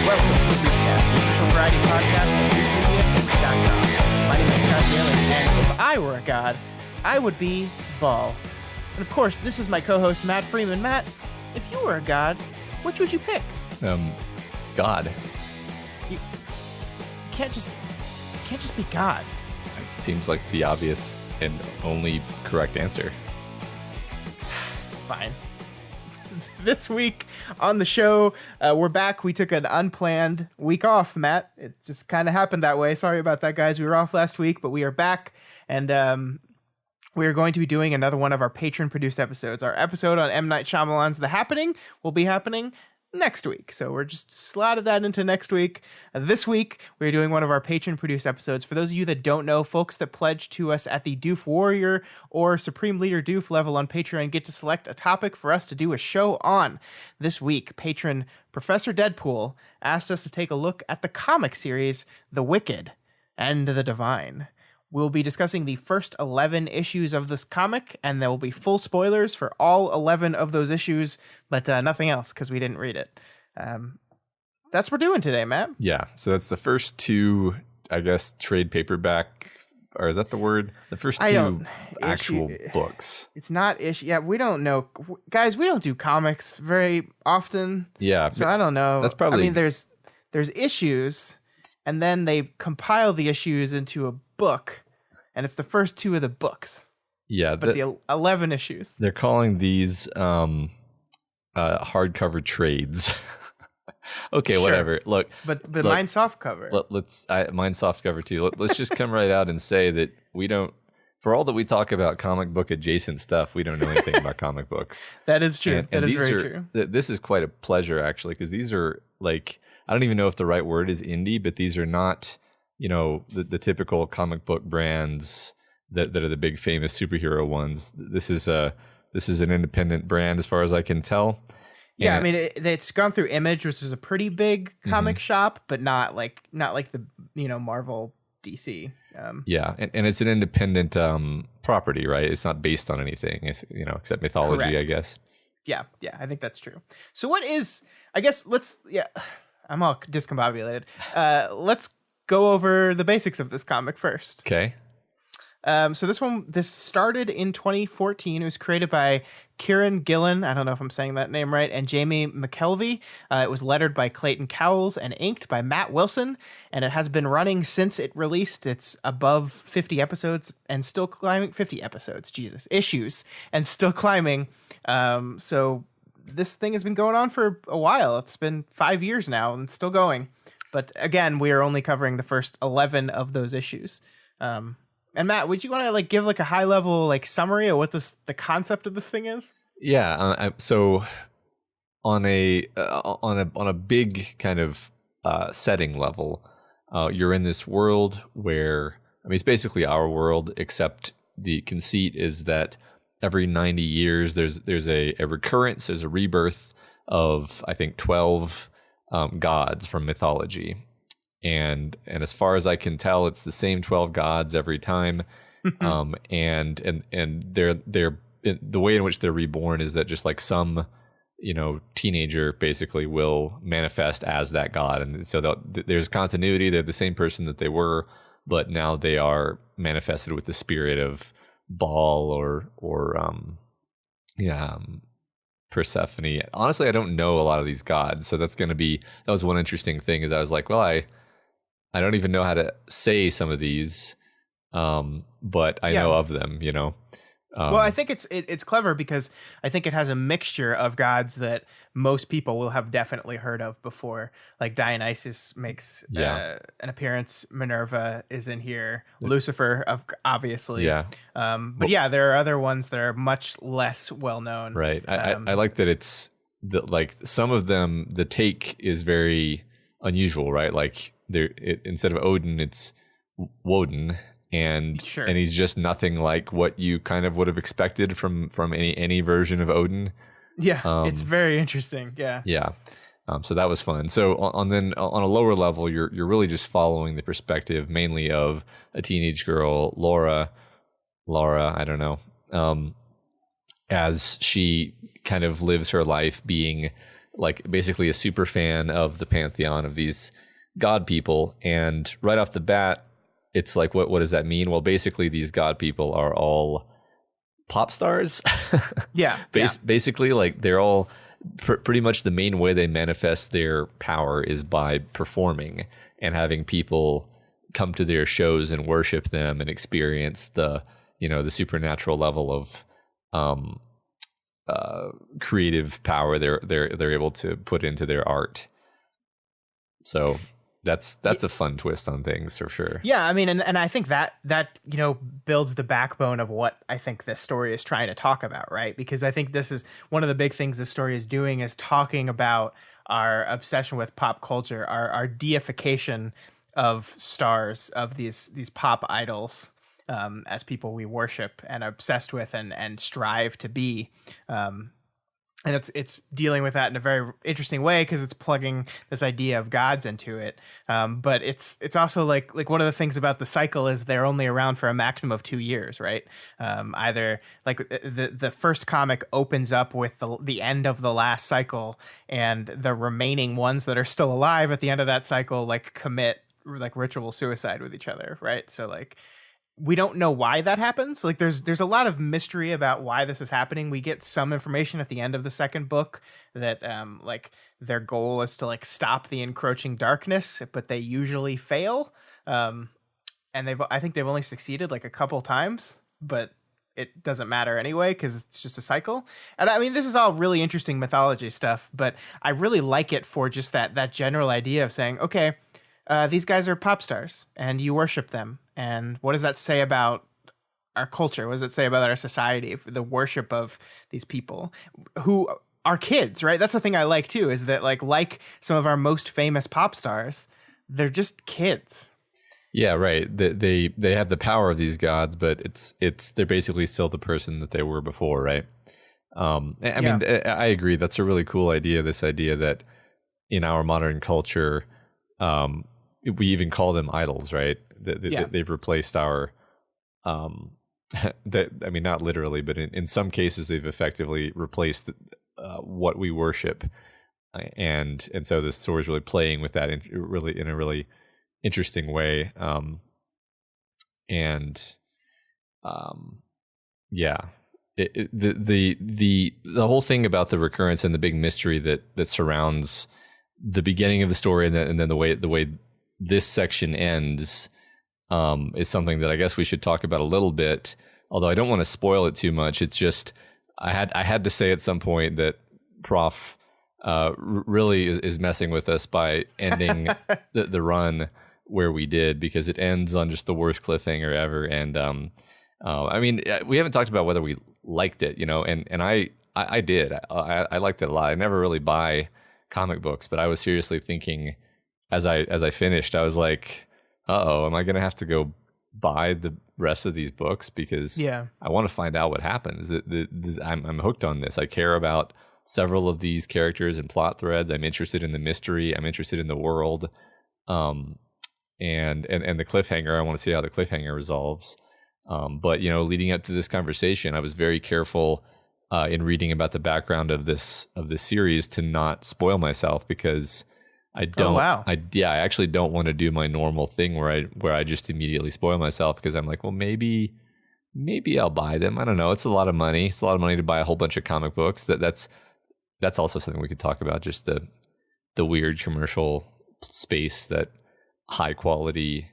Welcome to the Doofcast, the official variety podcast of DoofMedia.com. My name is Scott Galen, and if I were a god, I would be Ball. And of course, this is my co-host, Matt Freeman. Matt, if you were a god, which would you pick? God. You can't just be God. It seems like the obvious and only correct answer. Fine. This week on the show, we're back. We took an unplanned week off, Matt. It just kind of happened that way. Sorry about that, guys. We were off last week, but we are back, and we are going to be doing another one of our patron-produced episodes. Our episode on M. Night Shyamalan's The Happening will be happening next week. So we're just slotted that into next week. This week, we're doing one of our patron-produced episodes. For those of you that don't know, folks that pledge to us at the Doof Warrior or Supreme Leader Doof level on Patreon get to select a topic for us to do a show on. This week, patron Professor Deadpool asked us to take a look at the comic series The Wicked and the Divine. We'll be discussing the first 11 issues of this comic, and there will be full spoilers for all 11 of those issues, but nothing else because we didn't read it. That's what we're doing today, Matt. Yeah, so that's the first two, I guess, trade paperback, or is that the word? The first two actual books. It's not issue. Yeah, we don't know. Guys, we don't do comics very often. Yeah. So I don't know. That's probably... I mean, there's issues, and then they compile the issues into a book. And it's the first two of the books. Yeah. But the 11 issues. They're calling these hardcover trades. Okay, sure. Whatever. Look. But mine's soft cover. Mine's soft cover too. Let's just come right out and say that we don't, for all that we talk about comic book adjacent stuff, we don't know anything about comic books. That is true. That is very true. This is quite a pleasure, actually, because these are like, I don't even know if the right word is indie, but these are not... You know, the typical comic book brands that are the big famous superhero ones. This is an independent brand as far as I can tell. Yeah, I mean it's gone through Image, which is a pretty big comic shop, but not like the Marvel, DC. Yeah, and it's an independent property, right? It's not based on anything, except mythology, correct. I guess. Yeah, I think that's true. So what is? I guess I'm all discombobulated. Let's go over the basics of this comic first. Okay. So this started in 2014. It was created by Kieran Gillen. I don't know if I'm saying that name right. And Jamie McKelvey. It was lettered by Clayton Cowles and inked by Matt Wilson. And it has been running since it released. It's above 50 episodes and still climbing. 50 episodes, Jesus. Issues and still climbing. So this thing has been going on for a while. It's been 5 years now and still going. But again, we are only covering the first 11 of those issues. And Matt, would you want to give a high level summary of what the concept of this thing is? Yeah. So on a big kind of setting level, you're in this world where it's basically our world, except the conceit is that every 90 years there's a recurrence, there's a rebirth of I think 12. Gods from mythology, and as far as I can tell, it's the same 12 gods every time, and they're the way in which they're reborn is that just like some teenager basically will manifest as that god, and so there's continuity. They're the same person that they were, but now they are manifested with the spirit of Baal or Persephone. Honestly, I don't know a lot of these gods, so that was one interesting thing. Is I was like, well, I don't even know how to say some of these, but I know of them. Well, I think it's clever because I think it has a mixture of gods that most people will have definitely heard of before. Like Dionysus makes an appearance. Minerva is in here. Lucifer, obviously. Yeah. But there are other ones that are much less well known. Right. I like that it's some of them. The take is very unusual, right? Like instead of Odin, it's Woden. And he's just nothing like what you kind of would have expected from any version of Odin. Yeah, it's very interesting. Yeah. Yeah. So that was fun. So on a lower level, you're really just following the perspective mainly of a teenage girl, Laura, I don't know, as she kind of lives her life being like basically a super fan of the pantheon of these god people. And right off the bat, it's like, what does that mean? Well, basically, these god people are all pop stars. Yeah. Basically, like they're all pretty much the main way they manifest their power is by performing and having people come to their shows and worship them and experience the supernatural level of creative power they're able to put into their art. So that's a fun twist on things for sure. Yeah, I mean, and I think that builds the backbone of what I think this story is trying to talk about, right? Because I think this is one of the big things this story is doing, is talking about our obsession with pop culture, our deification of stars, of these pop idols, as people we worship and are obsessed with and strive to be. And it's dealing with that in a very interesting way, because it's plugging this idea of gods into it. But it's also like one of the things about the cycle is they're only around for a maximum of 2 years, right? Either like the first comic opens up with the end of the last cycle, and the remaining ones that are still alive at the end of that cycle like commit like ritual suicide with each other, right? So like, we don't know why that happens. Like there's a lot of mystery about why this is happening. We get some information at the end of the second book that like their goal is to like stop the encroaching darkness, but they usually fail. And I think they've only succeeded like a couple times, but it doesn't matter anyway, because it's just a cycle. And I mean, this is all really interesting mythology stuff, but I really like it for just that general idea of saying, okay, these guys are pop stars and you worship them. And what does that say about our culture? What does it say about our society? The worship of these people who are kids, right? That's the thing I like too, is that like some of our most famous pop stars, they're just kids. Yeah, right. They have the power of these gods, but they're basically still the person that they were before, right? I mean, I agree. That's a really cool idea. This idea that in our modern culture, we even call them idols, right? They've replaced our, I mean, not literally, but in some cases, they've effectively replaced what we worship, and so the story is really playing with that in a really interesting way, yeah. The whole thing about the recurrence and the big mystery that surrounds the beginning of the story and then the way this section ends is something that I guess we should talk about a little bit, although I don't want to spoil it too much. It's just I had to say at some point that Prof really is messing with us by ending the run where we did, because it ends on just the worst cliffhanger ever. And I mean, we haven't talked about whether we liked it, and I did. I liked it a lot. I never really buy comic books, but I was seriously thinking as I finished, I was like, uh-oh, am I going to have to go buy the rest of these books? Because I want to find out what happens. I'm hooked on this. I care about several of these characters and plot threads. I'm interested in the mystery. I'm interested in the world. And the cliffhanger, I want to see how the cliffhanger resolves. But, leading up to this conversation, I was very careful in reading about the background of this series to not spoil myself, because I don't. Oh, wow. I actually don't want to do my normal thing where I just immediately spoil myself, because I'm like, well, maybe I'll buy them. I don't know. It's a lot of money. It's a lot of money to buy a whole bunch of comic books. That's also something we could talk about. Just the weird commercial space that high quality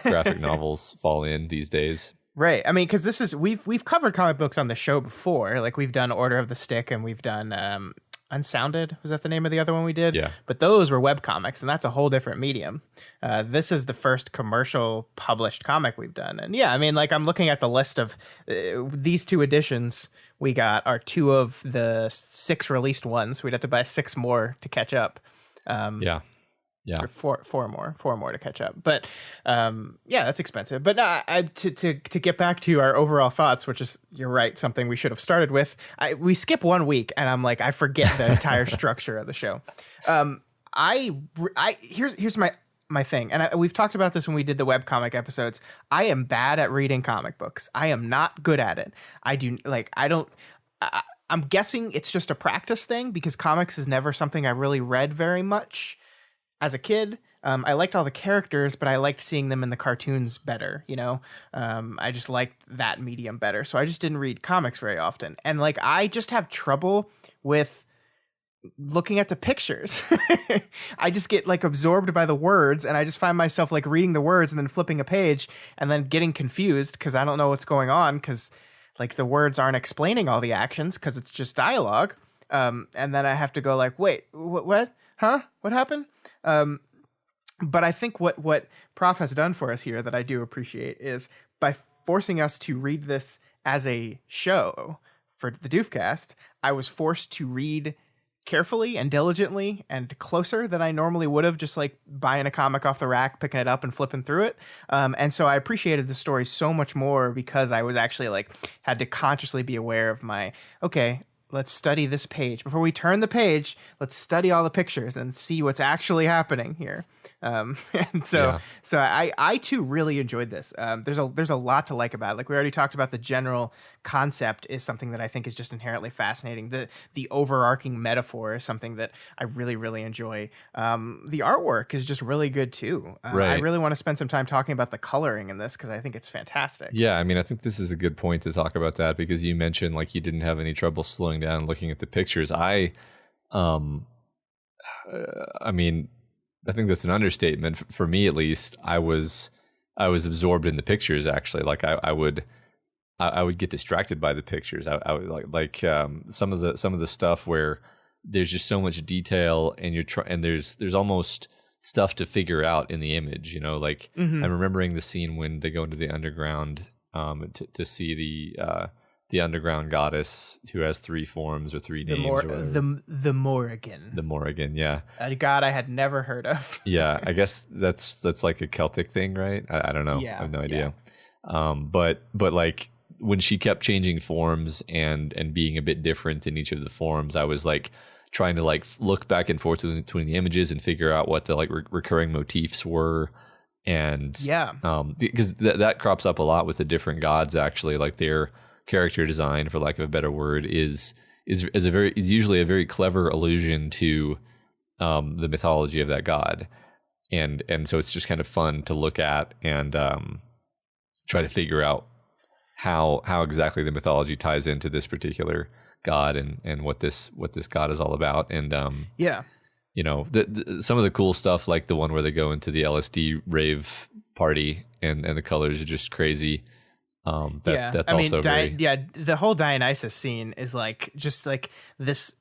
graphic novels fall in these days. Right. I mean, because we've covered comic books on the show before. Like we've done Order of the Stick, and we've done Unsounded. Was that the name of the other one we did? Yeah. But those were web comics, and that's a whole different medium. This is the first commercial published comic we've done. And yeah, I mean, like I'm looking at the list of these 2 editions we got are 2 of the 6 released ones. We'd have to buy 6 more to catch up. Yeah. Or four more to catch up. But that's expensive. But to get back to our overall thoughts, which is, you're right, something we should have started with. We skip 1 week, and I'm like, I forget the entire structure of the show. Here's my thing, and we've talked about this when we did the webcomic episodes. I am bad at reading comic books. I am not good at it. I'm guessing it's just a practice thing because comics is never something I really read very much as a kid. I liked all the characters, but I liked seeing them in the cartoons better, you know? I just liked that medium better. So I just didn't read comics very often. And like, I just have trouble with looking at the pictures. I just get like absorbed by the words, and I just find myself like reading the words and then flipping a page and then getting confused because I don't know what's going on because like the words aren't explaining all the actions because it's just dialogue. And then I have to go like, wait, what? Huh? What happened? But I think what Prof has done for us here that I do appreciate is by forcing us to read this as a show for the Doofcast, I was forced to read carefully and diligently and closer than I normally would have, just like buying a comic off the rack, picking it up and flipping through it. And so I appreciated the story so much more because I was actually like had to consciously be aware of okay, let's study this page. Before we turn the page, let's study all the pictures and see what's actually happening here. And so I too really enjoyed this. There's a lot to like about it. Like we already talked about, the general concept is something that I think is just inherently fascinating. The overarching metaphor is something that I really, really enjoy. The artwork is just really good too. Right. I really want to spend some time talking about the coloring in this because I think it's fantastic. Yeah, I mean, I think this is a good point to talk about that because you mentioned like you didn't have any trouble slowing down and looking at the pictures. I mean, I think that's an understatement. For me, at least, I was absorbed in the pictures. Actually, like I would get distracted by the pictures. I would like some of the stuff where there's just so much detail, and and there's almost stuff to figure out in the image. You know, like I'm remembering the scene when they go into the underground to see the underground goddess who has 3 forms or 3 names. The Morrigan. The Morrigan, yeah. A god I had never heard of. Yeah, I guess that's like a Celtic thing, right? I don't know. Yeah, I have no idea. But like when she kept changing forms and being a bit different in each of the forms, I was like trying to like look back and forth between the images and figure out what the like recurring motifs were. And because that crops up a lot with the different gods, actually, like their character design, for lack of a better word, is usually a very clever allusion to the mythology of that god, and so it's just kind of fun to look at and try to figure out how exactly the mythology ties into this particular god and what this god is all about. And you know, some of the cool stuff, like the one where they go into the LSD rave party and the colors are just crazy. That's also the whole Dionysus scene is like just like this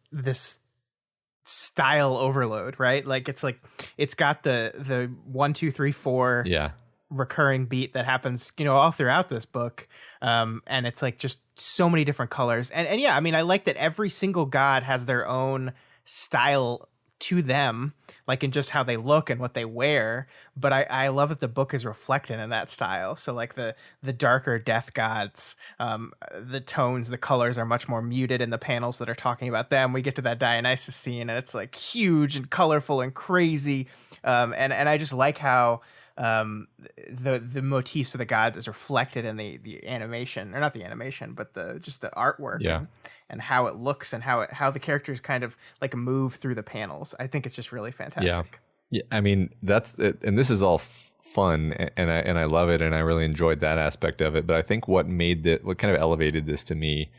style overload, right? Like it's got the 1, 2, 3, 4 recurring beat that happens, you know, all throughout this book, and it's like just so many different colors, and yeah, I mean, I like that every single god has their own style to them, like in just how they look and what they wear, but I love that the book is reflected in that style. So like the darker death gods, the tones, the colors are much more muted in the panels that are talking about them. We get to that Dionysus scene and it's like huge and colorful and crazy, and I just like how the motifs of the gods is reflected in the animation, or not the animation, but the artwork, and how it looks and how the characters kind of like move through the panels. I think it's just really fantastic. Yeah, I mean, that's it, and this is all fun, and I love it, and I really enjoyed that aspect of it. But I think what kind of elevated this to me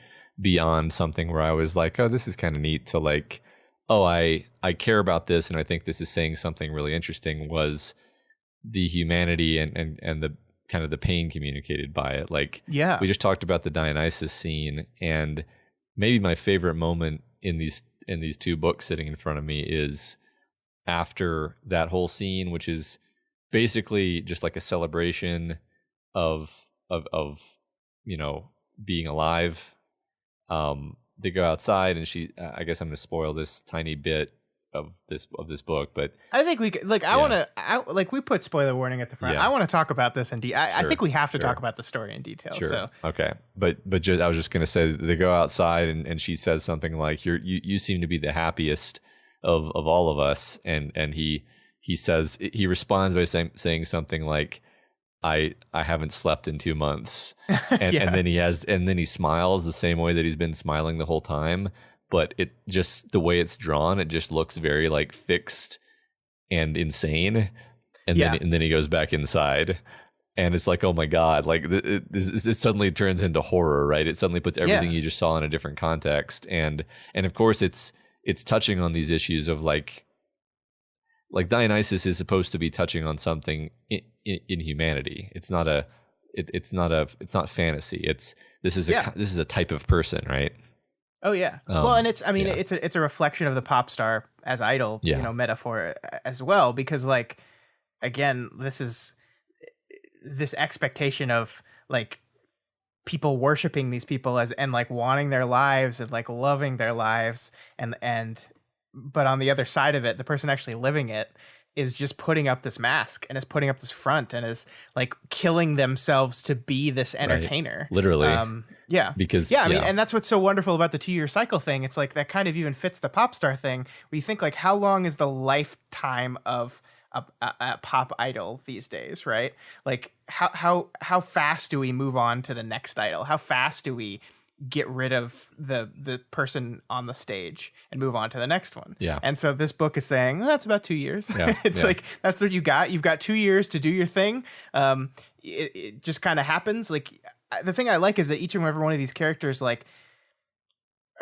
beyond something where I was like, oh, this is kind of neat, to like, oh, I care about this, and I think this is saying something really interesting, was the humanity and the kind of the pain communicated by it. Like, we just talked about the Dionysus scene, and maybe my favorite moment in these 2 books sitting in front of me is after that whole scene, which is basically just like a celebration of you know, being alive. They go outside, and I guess I'm going to spoil this tiny bit of this book, but I think we could, like, I want to, we put spoiler warning at the front. I want to talk about this in I think we have to talk about the story in detail. So okay, but just, I was just going to say, they go outside and she says something like, you seem to be the happiest of all of us, and he responds by saying something like, I haven't slept in 2 months. Yeah. And then he smiles the same way that he's been smiling the whole time. But it just, the way it's drawn, it just looks very like fixed and insane. Yeah. And then he goes back inside. And it's like, oh my God, like it suddenly turns into horror, right? It suddenly puts everything you just saw in a different context. And of course it's touching on these issues of like Dionysus is supposed to be touching on something in humanity. It's not fantasy. This is a type of person, right? Oh yeah. Well, and it's yeah. it's a reflection of the pop star as idol, metaphor as well, because like again, this is this expectation of like people worshiping these people as and like wanting their lives and like loving their lives and but on the other side of it, the person actually living it is just putting up this mask and is putting up this front and is like killing themselves to be this entertainer. Right. Literally. Yeah. Because I mean, and that's what's so wonderful about the 2-year cycle thing. It's like that kind of even fits the pop star thing where you think like how long is the lifetime of a pop idol these days, right? Like how fast do we move on to the next idol? How fast do we get rid of the person on the stage and move on to the next one? Yeah. And so this book is saying that's about 2 years. Yeah. It's like that's what you got. You've got 2 years to do your thing. It just kind of happens. Like the thing I like is that each and every one of these characters, like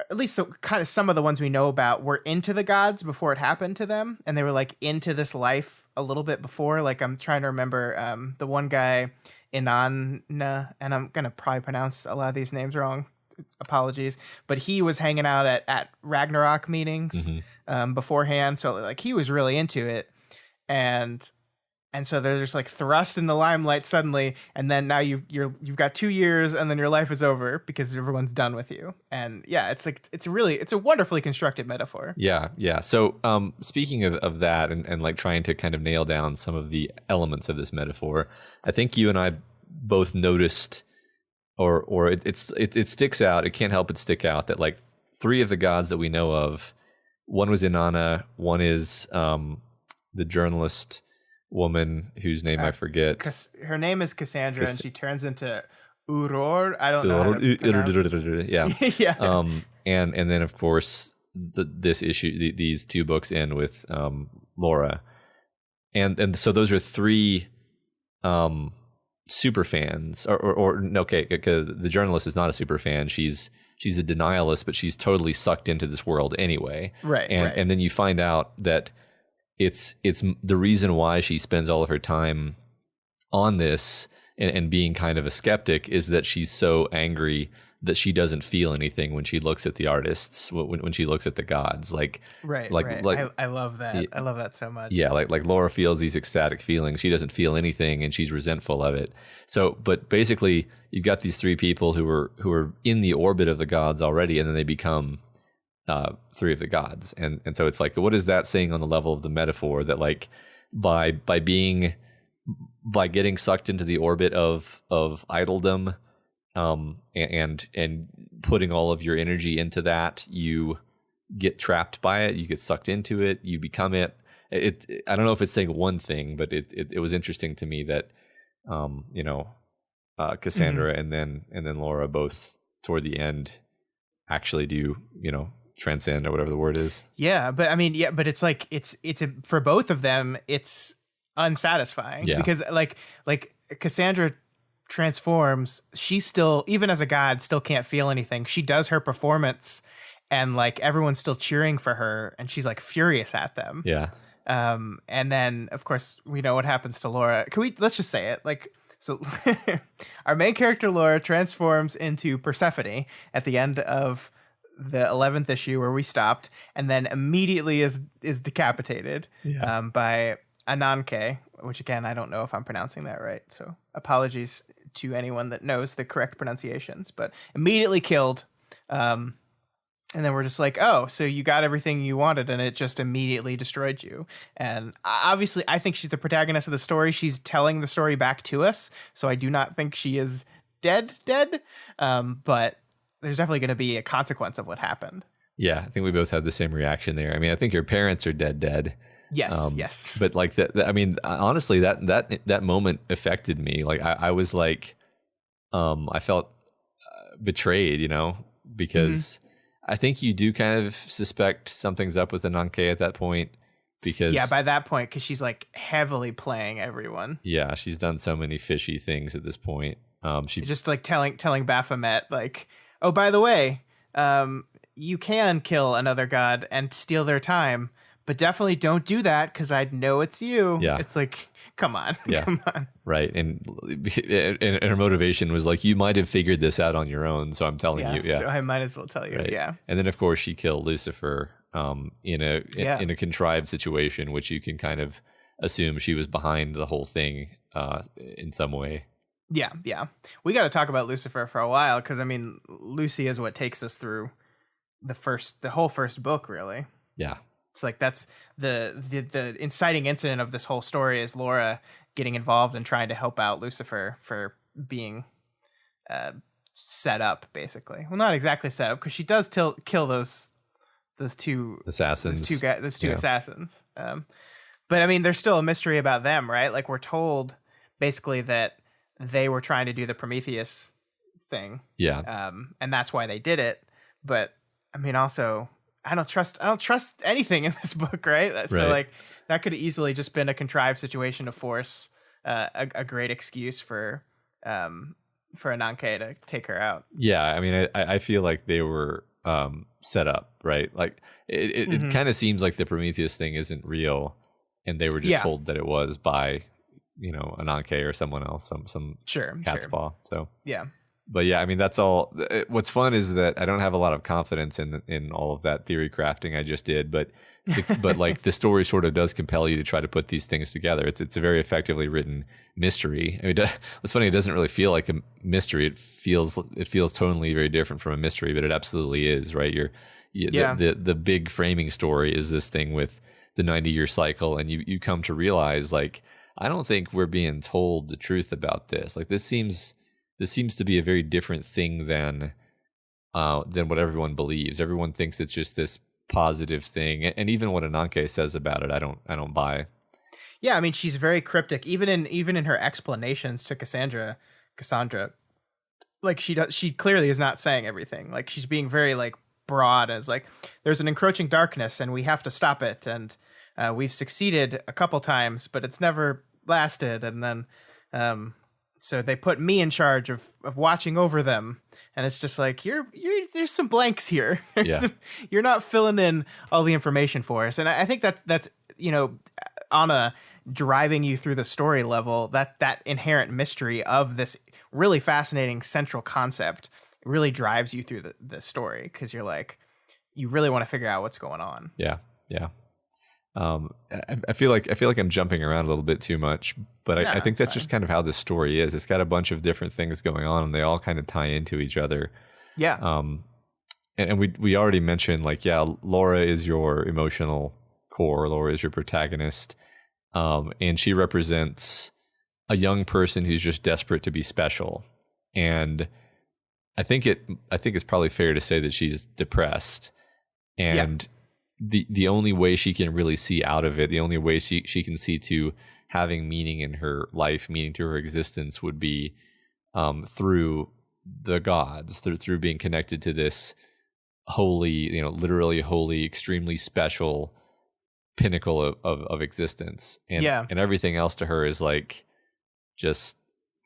at least the kind of some of the ones we know about, were into the gods before it happened to them, and they were like into this life a little bit before. Like I'm trying to remember the one guy, Inanna, and I'm gonna probably pronounce a lot of these names wrong. Apologies, but he was hanging out at Ragnarok meetings beforehand, so like he was really into it, and so they're just like thrust in the limelight suddenly, and then now you've got 2 years, and then your life is over because everyone's done with you. And yeah, it's like it's a wonderfully constructed metaphor. Yeah. So speaking of that and like trying to kind of nail down some of the elements of this metaphor, I think you and I both noticed, or it sticks out. It can't help but stick out that like 3 of the gods that we know of, one was Inanna, one is the journalist woman whose name I forget. Her name is Cassandra, and she turns into Uror. I don't know how to yeah. Yeah. And then of course this issue, these 2 books end with Laura, and so those are 3 super fans, or okay, the journalist is not a super fan. She's a denialist, but she's totally sucked into this world anyway. Right. And then you find out that it's the reason why she spends all of her time on this and being kind of a skeptic is that she's so angry that she doesn't feel anything when she looks at the artists, when she looks at the gods. Like I love that. I love that so much. Yeah, like Laura feels these ecstatic feelings. She doesn't feel anything, and she's resentful of it. So, but basically, you've got these 3 people who are in the orbit of the gods already, and then they become 3 of the gods. And so it's like, what is that saying on the level of the metaphor that like by getting sucked into the orbit of idoldom, and putting all of your energy into that, you get trapped by it, you get sucked into it, you become it. I don't know if it's saying one thing, but it was interesting to me that Cassandra and then Laura both toward the end actually do transcend, or whatever the word is. Yeah, but I mean, but it's like it's for both of them, it's unsatisfying because like Cassandra transforms, she still, even as a god, still can't feel anything. She does her performance and like everyone's still cheering for her and she's like furious at them. Yeah. And then of course we know what happens to Laura. Let's just say it, like, so our main character Laura transforms into Persephone at the end of the 11th issue where we stopped, and then immediately is decapitated by Ananke, which again, I don't know if I'm pronouncing that right, so apologies to anyone that knows the correct pronunciations, but immediately killed. And then we're just like, oh, so you got everything you wanted and it just immediately destroyed you. And obviously I think she's the protagonist of the story. She's telling the story back to us, so I do not think she is dead. But there's definitely going to be a consequence of what happened. Yeah, I think we both had the same reaction there. I mean, I think your parents are dead. Yes. But like I mean, honestly, that moment affected me. Like I was like, I felt betrayed, because I think you do kind of suspect something's up with Ananke at that point, because by that point, because she's like heavily playing everyone. Yeah, she's done so many fishy things at this point. She just like telling Baphomet, like, oh, by the way, you can kill another god and steal their time, but definitely don't do that because I'd know it's you. Yeah. It's like, come on. Yeah. Come on. Right. And her motivation was like, you might have figured this out on your own, so I'm telling you. Yeah. So I might as well tell you. Right. Yeah. And then of course she killed Lucifer in a contrived situation, which you can kind of assume she was behind the whole thing in some way. Yeah. We got to talk about Lucifer for a while because I mean, Lucy is what takes us through the whole first book, really. Yeah. It's like that's the inciting incident of this whole story is Laura getting involved and trying to help out Lucifer for being set up, basically. Well, not exactly set up because she does kill those two assassins, those two assassins. But I mean, there's still a mystery about them, right? Like we're told basically that they were trying to do the Prometheus thing, and that's why they did it. But I mean, also, I don't trust anything in this book, right? So like that could have easily just been a contrived situation to force a great excuse for Ananke to take her out. Yeah, I mean, I feel like they were set up, right? Like it kind of seems like the Prometheus thing isn't real, and they were just told that it was by Ananke or someone else, some cat's paw. So yeah. But yeah, I mean, that's all. What's fun is that I don't have a lot of confidence in all of that theory crafting I just did, but like the story sort of does compel you to try to put these things together. It's a very effectively written mystery. I mean, what's funny, it doesn't really feel like a mystery. It feels tonally very different from a mystery, but it absolutely is, right? The big framing story is this thing with the 90-year cycle, and you come to realize, like, I don't think we're being told the truth about this. Like, this seems to be a very different thing than what everyone believes. Everyone thinks it's just this positive thing, and even what Ananke says about it, I don't buy. Yeah, I mean, she's very cryptic, even in her explanations to Cassandra. Like she clearly is not saying everything. Like she's being very like broad as like there's an encroaching darkness and we have to stop it, and we've succeeded a couple times, but it's never lasted, and then. So they put me in charge of watching over them, and it's just like there's some blanks here. You're not filling in all the information for us, and I think that's on a driving you through the story level, that inherent mystery of this really fascinating central concept really drives you through the story because you're like you really want to figure out what's going on. Yeah. I feel like I'm jumping around a little bit too much, but I think that's just kind of how this story is. It's got a bunch of different things going on, and they all kind of tie into each other. Yeah. And we already mentioned, like, Laura is your emotional core. Laura is your protagonist, and she represents a young person who's just desperate to be special. And I think it's probably fair to say that she's depressed, and the only way she can really see out of it, the only way she can see to having meaning in her life, meaning to her existence, would be through the gods, through being connected to this holy, literally holy, extremely special pinnacle of existence. And everything else to her is like just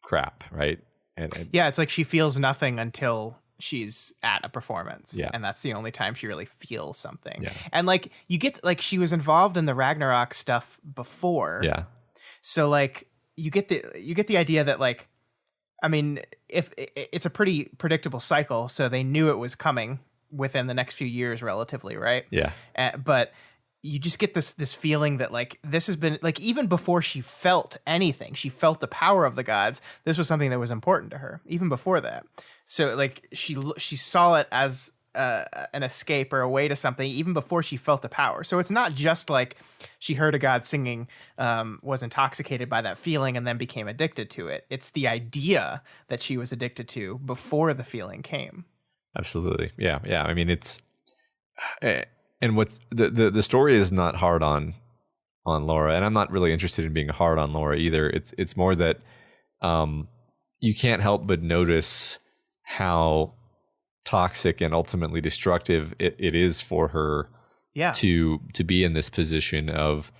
crap, right? And it's like she feels nothing until she's at a performance, Yeah. and that's the only time she really feels something. Yeah. And like you get like she was involved in the Ragnarok stuff before, so like you get the idea that like, I mean, if it's a pretty predictable cycle, so they knew it was coming within the next few years, relatively, right? But you just get this feeling that like this has been like even before she felt anything, she felt the power of the gods. This was something that was important to her even before that. So like she saw it as an escape or a way to something even before she felt the power. So it's not just like she heard a god singing, was intoxicated by that feeling, and then became addicted to it. It's the idea that she was addicted to before the feeling came. Absolutely. Yeah. I mean, it's and what's the story is not hard on Laura, and I'm not really interested in being hard on Laura either. It's more that you can't help but notice how toxic and ultimately destructive it is for her to be in this position of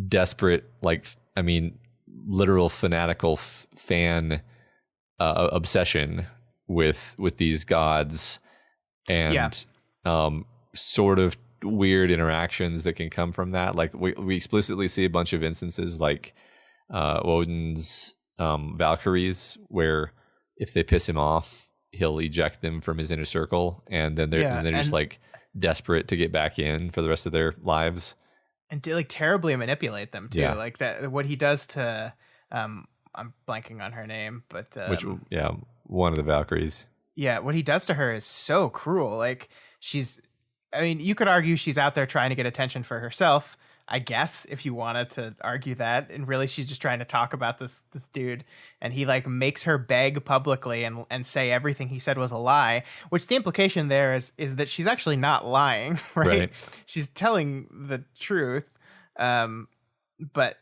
desperate, like, I mean, literal fanatical fan obsession with these gods, and sort of weird interactions that can come from that. Like we explicitly see a bunch of instances like Woden's Valkyries, where if they piss him off, he'll eject them from his inner circle, and then they're just like desperate to get back in for the rest of their lives, and to like terribly manipulate them too. Like that, what he does to I'm blanking on her name, but one of the Valkyries. Yeah, what he does to her is so cruel. Like I mean, you could argue she's out there trying to get attention for herself, I guess, if you wanted to argue that. And really, she's just trying to talk about this dude. And he like makes her beg publicly and say everything he said was a lie, which the implication there is that she's actually not lying, right? She's telling the truth. But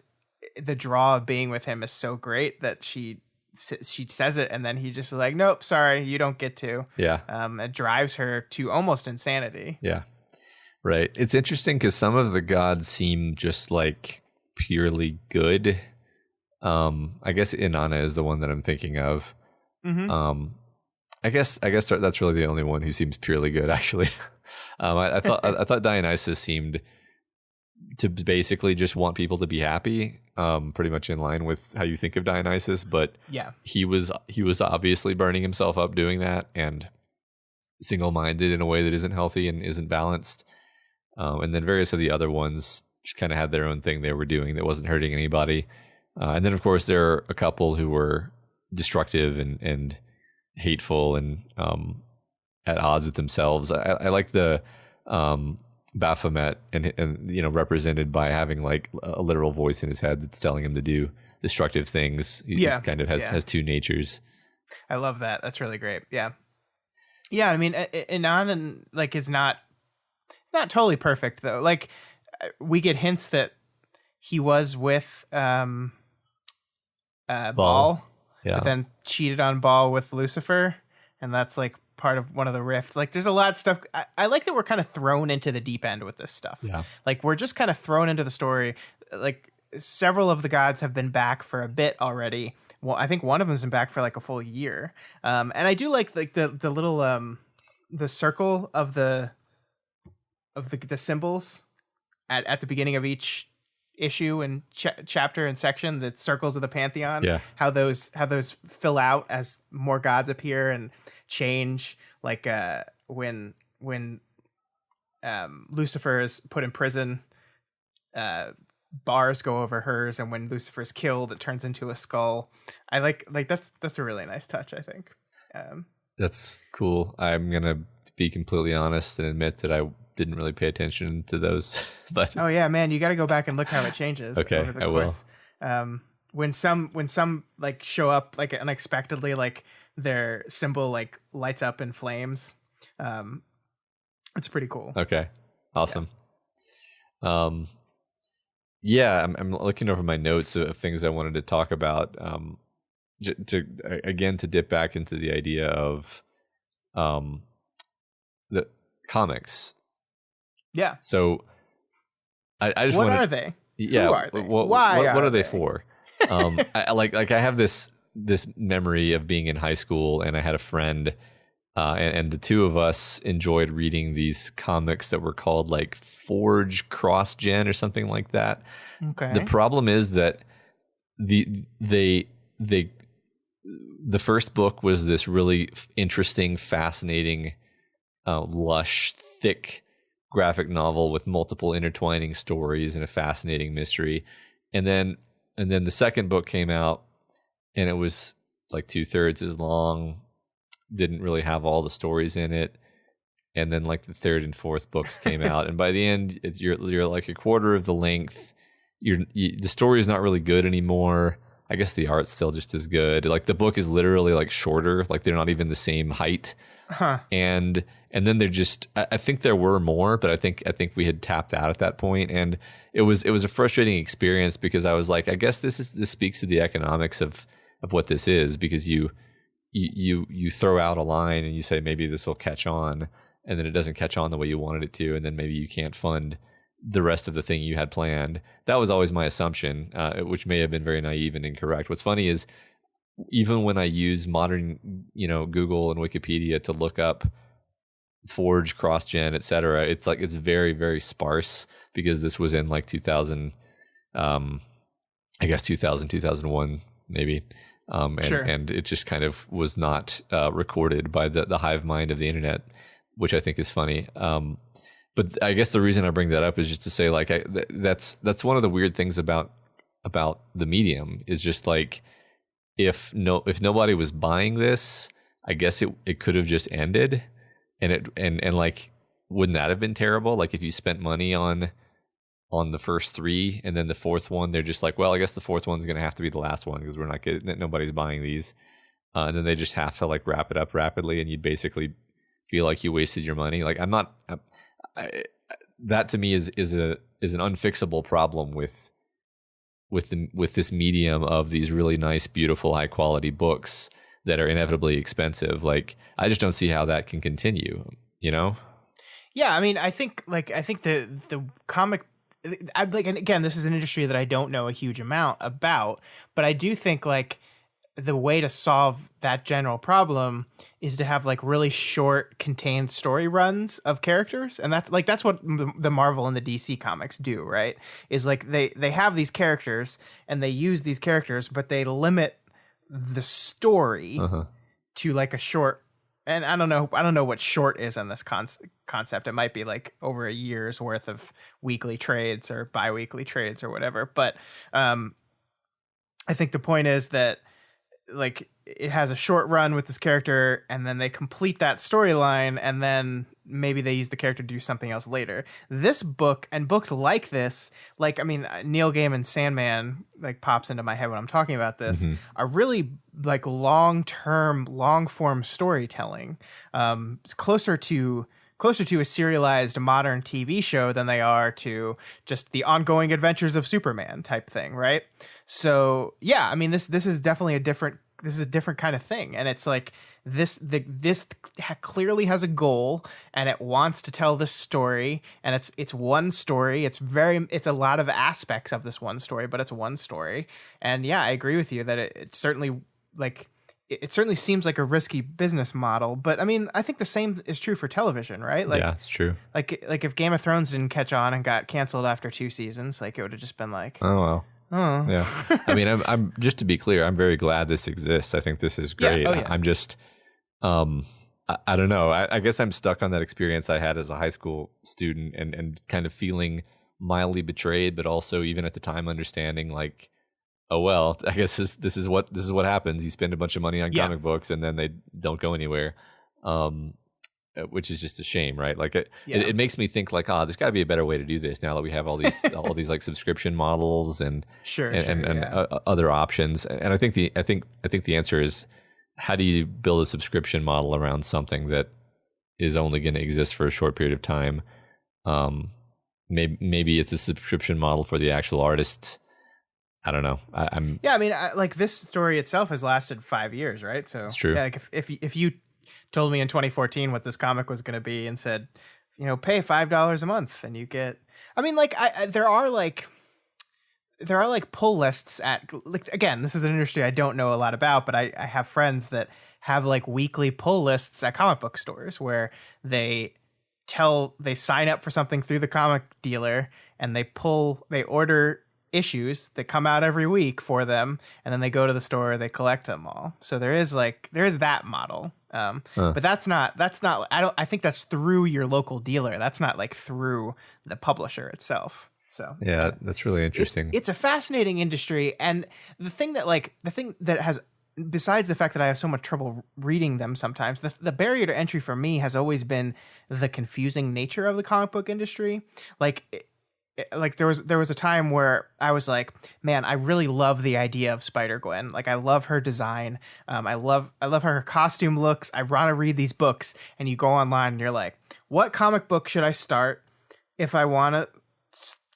the draw of being with him is so great that she says it, and then he just is like, nope, sorry, you don't get to. It drives her to almost insanity. Right. It's interesting because some of the gods seem just like purely good. I guess Inanna is the one that I'm thinking of. I guess that's really the only one who seems purely good, actually. I thought Dionysus seemed to basically just want people to be happy, pretty much in line with how you think of Dionysus. But he was obviously burning himself up doing that, and single-minded in a way that isn't healthy and isn't balanced. And then various of the other ones just kind of had their own thing they were doing that wasn't hurting anybody. And then, of course, there are a couple who were destructive and hateful and at odds with themselves. I like the Baphomet, and you know, represented by having like a literal voice in his head that's telling him to do destructive things. He kind of has two natures. I love that. That's really great. Yeah. I mean, Inan like is not totally perfect though. Like we get hints that he was with Baal, but then cheated on Baal with Lucifer, and that's like part of one of the rifts. Like there's a lot of stuff. I like that we're kind of thrown into the deep end with this stuff. Like we're just kind of thrown into the story. Like several of the gods have been back for a bit already. Well, I think one of them's been back for like a full year. And I do like the little the circle of the symbols at the beginning of each issue and chapter and section, the circles of the pantheon. How those fill out as more gods appear and change. Like when Lucifer is put in prison, bars go over hers, and when Lucifer's killed, it turns into a skull. I like that's a really nice touch, I think. That's cool. I'm gonna be completely honest and admit that I didn't really pay attention to those. But oh yeah, man, you got to go back and look how it changes. Okay, over the I course. Will. When some like show up like unexpectedly, like their symbol like lights up in flames. It's pretty cool. Okay, awesome. I'm looking over my notes of things I wanted to talk about. To dip back into the idea of the comics. Yeah. So I just what wanna, are they? Yeah. Who are they? Why? What are they for? I have this memory of being in high school, and I had a friend, and the two of us enjoyed reading these comics that were called like Forge Cross Gen or something like that. Okay. The problem is that the first book was this really interesting, fascinating, lush, thick graphic novel with multiple intertwining stories and a fascinating mystery. And then the second book came out, and it was like 2/3 as long, didn't really have all the stories in it. And then like the third and fourth books came out, and by the end you're like a quarter of the length. The story is not really good anymore. I guess the art's still just as good. Like the book is literally like shorter, like they're not even the same height. Huh. And then they're just I think there were more, but I think we had tapped out at that point, and it was a frustrating experience because I was like, I guess this speaks to the economics of what this is, because you throw out a line and you say maybe this will catch on, and then it doesn't catch on the way you wanted it to, and then maybe you can't fund the rest of the thing you had planned. That was always my assumption, which may have been very naive and incorrect. What's funny is even when I use modern, Google and Wikipedia to look up Forge, cross-gen, etc., it's like it's very, very sparse because this was in like 2000, I guess 2001 maybe. Sure. And it just kind of was not recorded by the hive mind of the internet, which I think is funny. But I guess the reason I bring that up is just to say, like, that's one of the weird things about the medium is just like if nobody was buying this, I guess it could have just ended, and like, wouldn't that have been terrible? Like if you spent money on the first three, and then the fourth one, they're just like, well, I guess the fourth one's going to have to be the last one because we're not getting, nobody's buying these. And then they just have to like wrap it up rapidly, and you'd basically feel like you wasted your money. Like that to me is an unfixable problem with this medium of these really nice, beautiful, high quality books that are inevitably expensive. Like I just don't see how that can continue, Yeah, I mean, I think the comic, and again, this is an industry that I don't know a huge amount about, but I do think like the way to solve that general problem is to have like really short, contained story runs of characters, and that's what the Marvel and the DC comics do, right? Is like they have these characters and they use these characters, but they limit the story to like a short. And I don't know what short is on this concept. It might be like over a year's worth of weekly trades or bi-weekly trades or whatever. But I think the point is that like it has a short run with this character, and then they complete that storyline, and then maybe they use the character to do something else later. This book and books like this, like, I mean, Neil Gaiman's Sandman like pops into my head when I'm talking about this, are really like long-term, long-form storytelling. It's closer to a serialized modern TV show than they are to just the ongoing adventures of Superman type thing, right? So yeah, I mean, this is definitely a different kind of thing, and it's like this clearly has a goal, and it wants to tell this story, and it's one story. It's a lot of aspects of this one story, but it's one story. And yeah, I agree with you that it certainly like. It certainly seems like a risky business model, but I mean, I think the same is true for television, right? Like, yeah, it's true. Like if Game of Thrones didn't catch on and got canceled after 2 seasons, like it would have just been like, oh well. Oh yeah. I mean, I'm just to be clear, I'm very glad this exists. I think this is great. Yeah. Oh, yeah. I'm just, I don't know. I guess I'm stuck on that experience I had as a high school student, and kind of feeling mildly betrayed, but also even at the time understanding like, oh well, I guess this is what happens. You spend a bunch of money on comic books, and then they don't go anywhere, which is just a shame, right? Like it makes me think like, there's got to be a better way to do this now that we have all these like subscription models and other options. And I think the answer is, how do you build a subscription model around something that is only going to exist for a short period of time? Maybe it's a subscription model for the actual artists. I don't know. I mean, like this story itself has lasted 5 years, right? So it's true. Yeah, like if you told me in 2014 what this comic was going to be and said, pay $5 a month and you get, I mean, like there are like pull lists at, like, again, this is an industry I don't know a lot about, but I have friends that have like weekly pull lists at comic book stores where they sign up for something through the comic dealer, and they order issues that come out every week for them, and then they go to the store, they collect them all. So there is that model, but that's not I think that's through your local dealer. That's not like through the publisher itself. So yeah, that's really interesting. It's a fascinating industry, and the thing that has, besides the fact that I have so much trouble reading them sometimes, the barrier to entry for me has always been the confusing nature of the comic book industry. Like, like there was a time where I was like, man, I really love the idea of Spider-Gwen. Like I love her design. I love how her costume looks. I want to read these books. And you go online and you're like, what comic book should I start if I want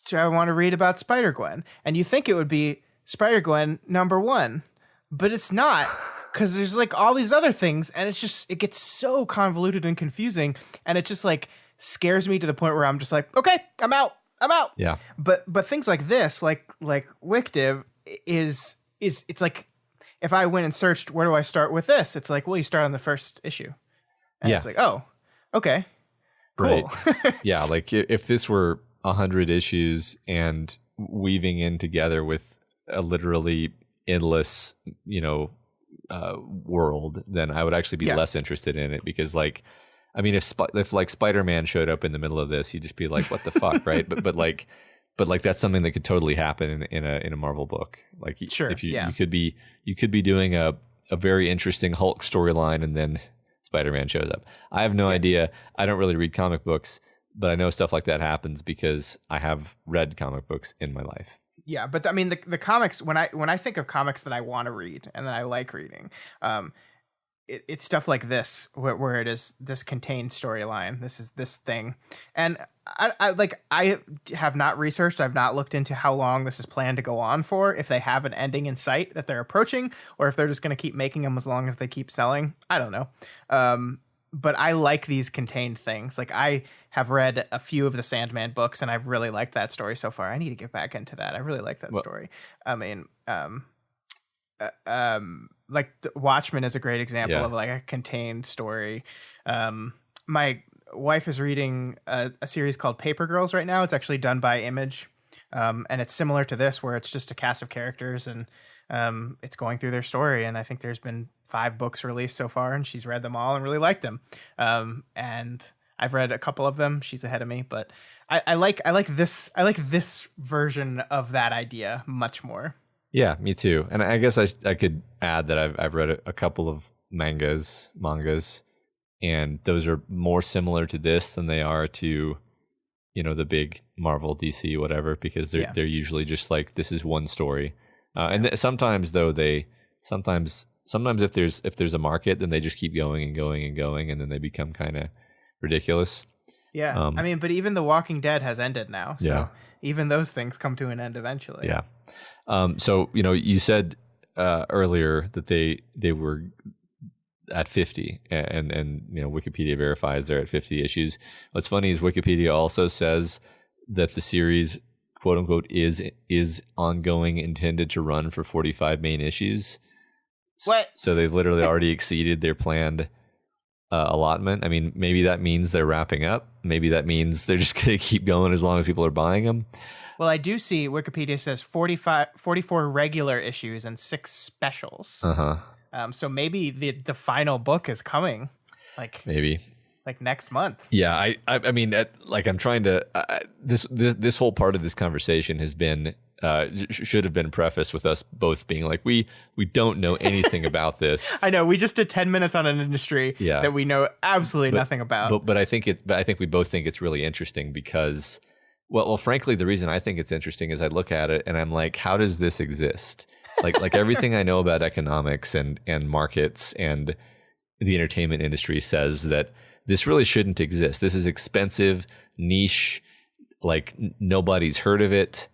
to read about Spider-Gwen? And you think it would be Spider-Gwen #1, but it's not, because there's like all these other things, and it gets so convoluted and confusing, and it just like scares me to the point where I'm just like, okay, I'm out. Yeah. But things like this, like Wictiv is it's like, if I went and searched, where do I start with this? It's like, well, you start on the first issue. And it's like, oh, okay, cool. Right. Yeah. Like if this were 100 issues and weaving in together with a literally endless, world, then I would actually be less interested in it, because like, I mean, if like Spider-Man showed up in the middle of this, you'd just be like, "What the fuck," right? But like that's something that could totally happen in a Marvel book. Like, sure, if you could be doing a very interesting Hulk storyline, and then Spider-Man shows up. I have no idea. I don't really read comic books, but I know stuff like that happens because I have read comic books in my life. Yeah, but I mean, the comics, when I think of comics that I want to read and that I like reading, it's stuff like this, where it is this contained storyline. This is this thing. And I have not researched. I've not looked into how long this is planned to go on for, if they have an ending in sight that they're approaching, or if they're just going to keep making them as long as they keep selling. I don't know. But I like these contained things. Like, I have read a few of the Sandman books, and I've really liked that story so far. I need to get back into that. I really like that story. I mean, like Watchmen is a great example of like a contained story. My wife is reading a series called Paper Girls right now. It's actually done by Image, and it's similar to this, where it's just a cast of characters, and it's going through their story. And I think there's been 5 books released so far, and she's read them all and really liked them. And I've read a couple of them. She's ahead of me, but I like this version of that idea much more. Yeah, me too. And I guess I could add that I've read a couple of mangas, and those are more similar to this than they are to, the big Marvel, DC, whatever, because they're usually just like, this is one story. And sometimes though sometimes if there's a market, then they just keep going and going and going, and then they become kind of ridiculous. Yeah. I mean, but even The Walking Dead has ended now. So even those things come to an end eventually. Yeah. So, you said earlier that they were at 50, and Wikipedia verifies they're at 50 issues. What's funny is Wikipedia also says that the series, quote unquote, is ongoing, intended to run for 45 main issues. What? So they've literally already exceeded their planned allotment. I mean, maybe that means they're wrapping up. Maybe that means they're just going to keep going as long as people are buying them. Well, I do see Wikipedia says 44 regular issues and 6 specials. So maybe the final book is coming, like next month. Yeah, I mean, I'm trying to. This whole part of this conversation has been should have been prefaced with us both being like, we don't know anything about this. I know, we just did 10 minutes on an industry that we know absolutely nothing about. But I think we both think it's really interesting because. Well, frankly, the reason I think it's interesting is I look at it and I'm like, how does this exist? Like everything I know about economics and markets and the entertainment industry says that this really shouldn't exist. This is niche, like nobody's heard of it.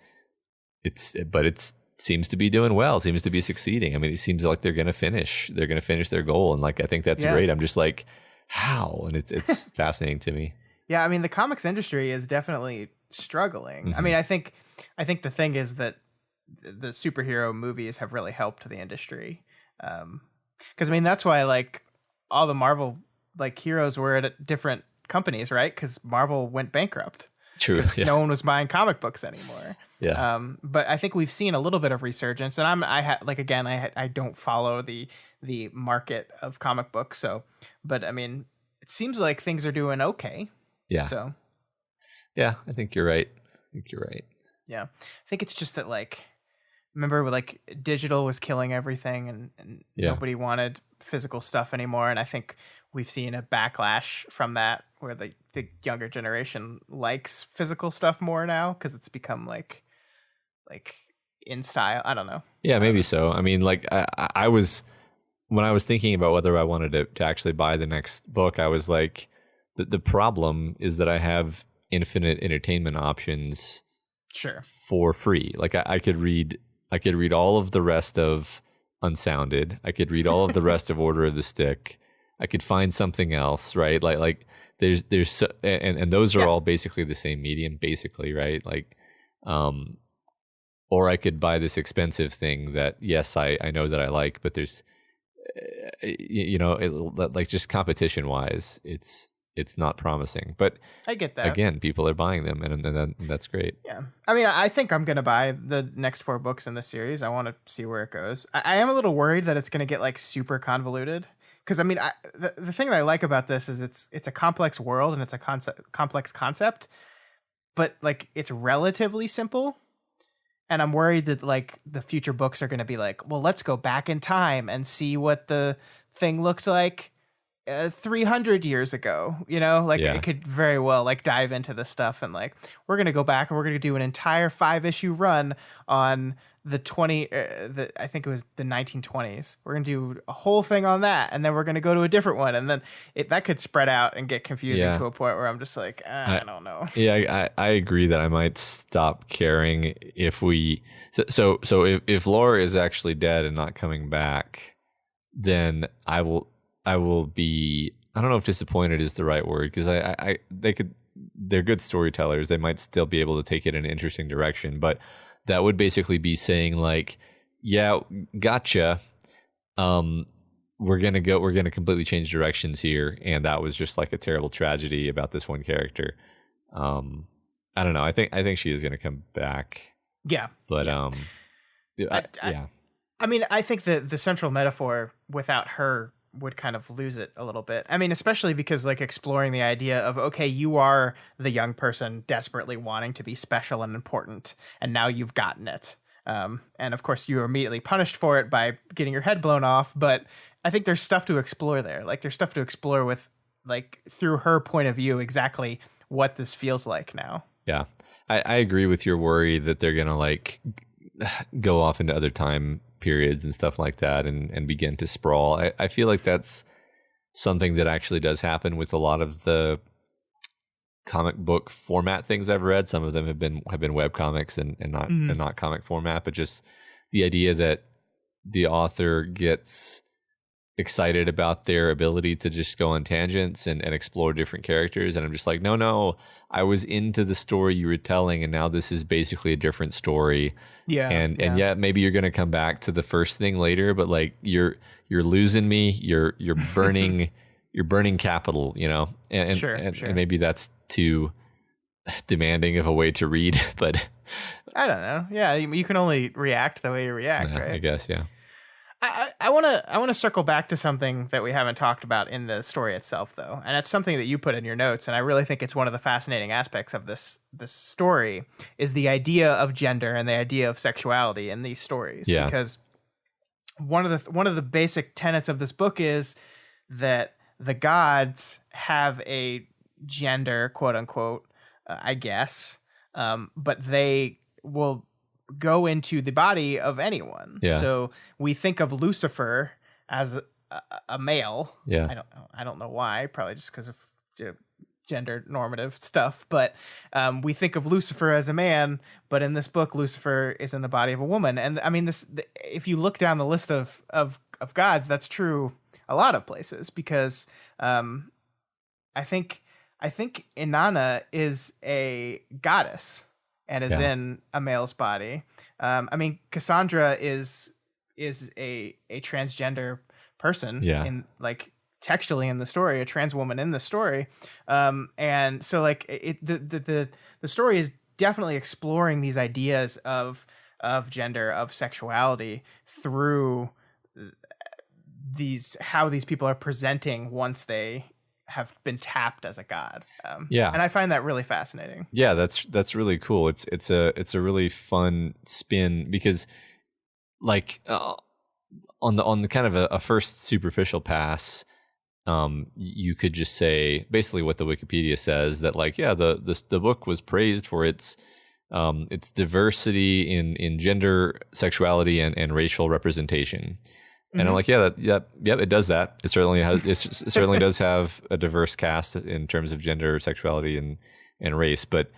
But it seems to be doing well. It seems to be succeeding. I mean, it seems like they're going to finish their goal. And like, I think that's great. I'm just like, how? And it's fascinating to me. Yeah. I mean, the comics industry is definitely struggling. Mm-hmm. I mean, I think the thing is that the superhero movies have really helped the industry. Cause I mean, that's why like all the Marvel like heroes were at different companies, right? Cause Marvel went bankrupt. True. Yeah. No one was buying comic books anymore. Yeah. But I think we've seen a little bit of resurgence, and I don't follow the market of comic books. So, but I mean, it seems like things are doing okay. Yeah. So. Yeah, I think you're right. Yeah. I think it's just that like, remember like digital was killing everything, and Yeah. nobody wanted physical stuff anymore. And I think we've seen a backlash from that, where the younger generation likes physical stuff more now because it's become like in style. I don't know. Yeah, maybe so. I mean, like I was when I was thinking about whether I wanted to actually buy the next book, I was like, the problem is that I have infinite entertainment options Sure. for free. Like I could read all of the rest of Unsounded. I could read all of the rest of Order of the Stick. I could find something else, right? Like there's so, and those are all basically the same medium, basically, right? Like, or I could buy this expensive thing that, yes, I know that I like, but there's, like just competition wise, it's not promising. But I get that. Again, people are buying them, and that's great. Yeah. I mean, I think I'm going to buy the next 4 books in the series. I want to see where it goes. I am a little worried that it's going to get like super convoluted. Because I mean, the thing that I like about this is it's a complex world and it's a complex concept, but like it's relatively simple. And I'm worried that like the future books are going to be like, well, let's go back in time and see what the thing looked like 300 years ago. Like it could very well like dive into this stuff, and like we're going to go back and we're going to do an entire 5-issue run on the I think it was the 1920s. We're going to do a whole thing on that, and then we're going to go to a different one, and then that could spread out and get confusing to a point where I'm just like, I don't know. Yeah, I agree that I might stop caring if we so if Laura is actually dead and not coming back, then I will be, I don't know if disappointed is the right word, because they're good storytellers. They might still be able to take it in an interesting direction, but that would basically be saying like, yeah, gotcha. We're going to completely change directions here. And that was just like a terrible tragedy about this one character. I don't know. I think she is going to come back. Yeah. But, I mean, I think the central metaphor without her would kind of lose it a little bit. I mean, especially because like exploring the idea of, okay, you are the young person desperately wanting to be special and important, and now you've gotten it. And of course you are immediately punished for it by getting your head blown off. But I think there's stuff to explore there. Like there's stuff to explore with like through her point of view, exactly what this feels like now. Yeah. I agree with your worry that they're going to like go off into other time periods and stuff like that and begin to sprawl. I feel like that's something that actually does happen with a lot of the comic book format things I've read. Some of them have been web comics and not comic format, but just the idea that the author gets excited about their ability to just go on tangents and explore different characters. And I'm just like, no, I was into the story you were telling, and now this is basically a different story. And yet maybe you're going to come back to the first thing later, but like you're losing me. You're burning you're burning capital, and sure. And maybe that's too demanding of a way to read, but I don't know. Yeah, you can only react the way you react, right? I guess, yeah. I want to circle back to something that we haven't talked about in the story itself, though, and it's something that you put in your notes, and I really think it's one of the fascinating aspects of this story is the idea of gender and the idea of sexuality in these stories. Yeah. Because one of the basic tenets of this book is that the gods have a gender, quote unquote, I guess, but they will go into the body of anyone. Yeah. So we think of Lucifer as a male. Yeah. I don't know why, probably just because of gender normative stuff, but we think of Lucifer as a man, but in this book Lucifer is in the body of a woman. And I mean if you look down the list of gods, that's true a lot of places, because I think Inanna is a goddess and is in a male's body. I mean, Cassandra is a transgender person in like textually in the story, a trans woman in the story. And so like the story is definitely exploring these ideas of gender, of sexuality through how these people are presenting once they have been tapped as a god. And I find that really fascinating. Yeah, that's really cool. It's a really fun spin, because like on the kind of a first superficial pass, you could just say basically what the Wikipedia says, that like, yeah, the book was praised for its diversity in gender, sexuality, and racial representation. And I'm like, yeah, it does that. It certainly has. It certainly does have a diverse cast in terms of gender, sexuality, and race. But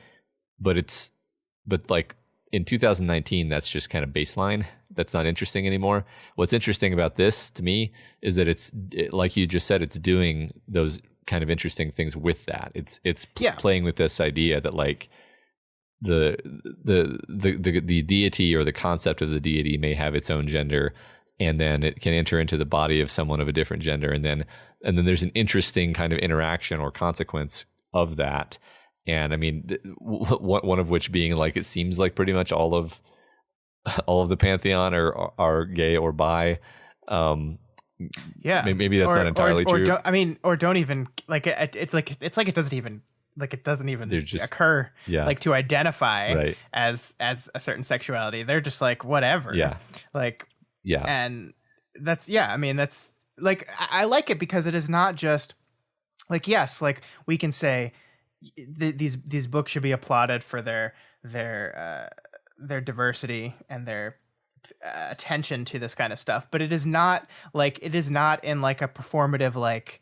like in 2019, that's just kind of baseline. That's not interesting anymore. What's interesting about this to me is that like you just said, it's doing those kind of interesting things with that. It's playing with this idea that like the deity or the concept of the deity may have its own gender, and then it can enter into the body of someone of a different gender, and then there's an interesting kind of interaction or consequence of that. And I mean, one of which being like, it seems like pretty much all of the pantheon are gay or bi. Maybe that's not entirely true. Don't even like it. It's like it doesn't even occur like to identify as a certain sexuality. They're just like whatever. And that's that's like, I like it because it is not just like, yes, like we can say these books should be applauded for their diversity and their attention to this kind of stuff, but it is not in like a performative, like,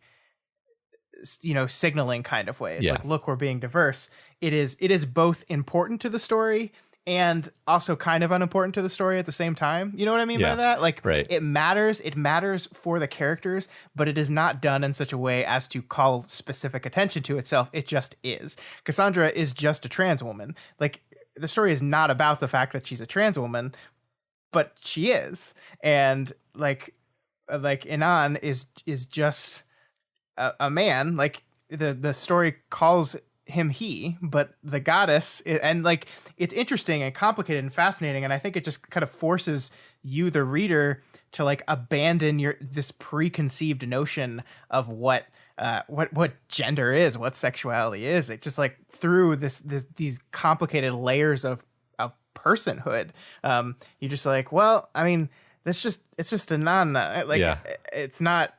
signaling kind of way. It's like, look, we're being diverse. It is both important to the story and also kind of unimportant to the story at the same time. You know what I mean by that? Like, it matters for the characters, but it is not done in such a way as to call specific attention to itself. It just is. Cassandra is just a trans woman. Like, the story is not about the fact that she's a trans woman, but she is. And like Inan is just a man. Like, the story calls him he, but the goddess, and like, it's interesting and complicated and fascinating, and I think it just kind of forces you, the reader, to like abandon this preconceived notion of what gender is, what sexuality is. It just like, through these complicated layers of personhood, you're just like, well, I mean, it's just a it's not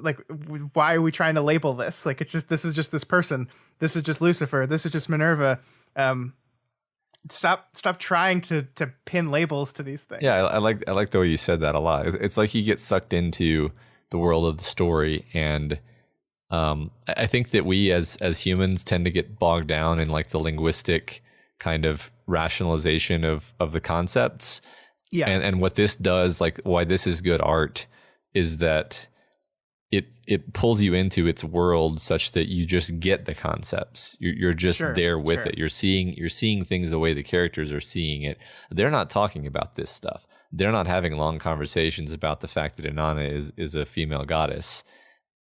like, why are we trying to label this? Like, this is just this person. This is just Lucifer. This is just Minerva. Stop trying to pin labels to these things. Yeah, I like the way you said that a lot. It's like you get sucked into the world of the story, and I think that we as humans tend to get bogged down in like the linguistic kind of rationalization of the concepts. Yeah, and what this does, like why this is good art, is that it pulls you into its world such that you just get the concepts. You're just there with it. You're seeing things the way the characters are seeing it. They're not talking about this stuff. They're not having long conversations about the fact that Inanna is a female goddess.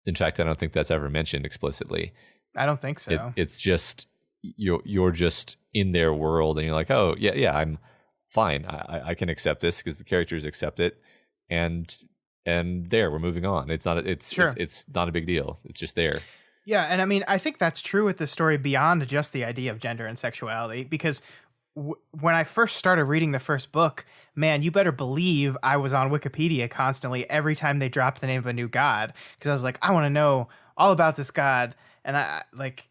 In fact, I don't think that's ever mentioned explicitly. I don't think so. It's just you're just in their world, and you're like, oh yeah, I'm fine. I can accept this because the characters accept it, and there, we're moving on. It's not a big deal. It's just there. Yeah, and I mean, I think that's true with the story beyond just the idea of gender and sexuality, because when I first started reading the first book, man, you better believe I was on Wikipedia constantly every time they dropped the name of a new god, because I was like, I want to know all about this god, and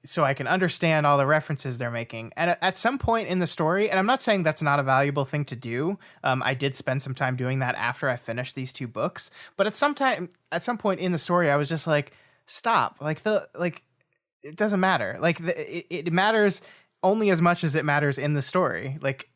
so I can understand all the references they're making. And at some point in the story, and I'm not saying that's not a valuable thing to do, I did spend some time doing that after I finished these two books, but at some point in the story, I was just like, stop. It doesn't matter. Like, it matters only as much as it matters in the story. Like,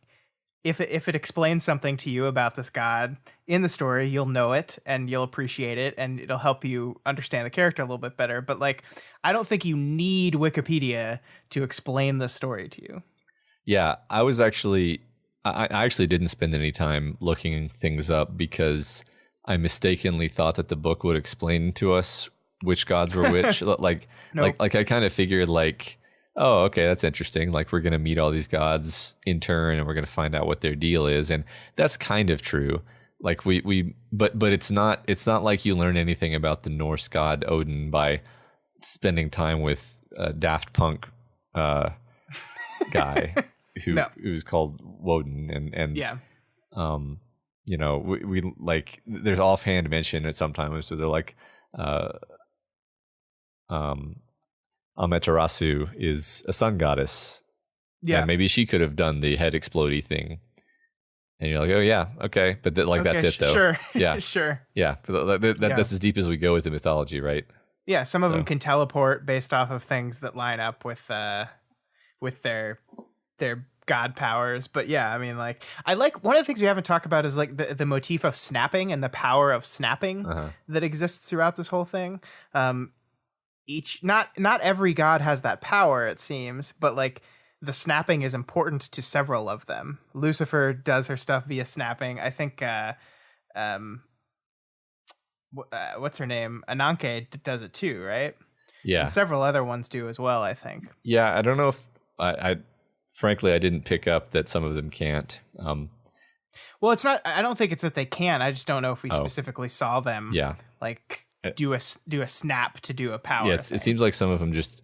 if it explains something to you about this god in the story, you'll know it and you'll appreciate it, and it'll help you understand the character a little bit better. But like, I don't think you need Wikipedia to explain the story to you. Yeah, I actually didn't spend any time looking things up because I mistakenly thought that the book would explain to us which gods were which. Like I kind of figured like, oh, okay, that's interesting. Like, we're going to meet all these gods in turn, and we're going to find out what their deal is. And that's kind of true. Like but it's not like you learn anything about the Norse god Odin by spending time with a Daft Punk guy who's called Woden. And we like there's offhand mention at sometimes where they're like, Amaterasu is a sun goddess. Yeah. And maybe she could have done the head explodey thing. And you're like, oh yeah, okay, but that's it though. Sure. Yeah, Sure. yeah. That's as deep as we go with the mythology, right? Yeah, some of them can teleport based off of things that line up with their god powers. But yeah, I mean, like, I like one of the things we haven't talked about is like the motif of snapping and the power of snapping that exists throughout this whole thing. Not every god has that power, it seems, but like the snapping is important to several of them. Lucifer does her stuff via snapping. I think what's her name? Ananke does it too, right? Yeah. And several other ones do as well, I think. Yeah, I don't know if I frankly I didn't pick up that some of them can't. Well, it's not. I don't think it's that they can. I just don't know if we specifically saw them. Yeah. Like do a snap to do a power. Yes, it seems like some of them just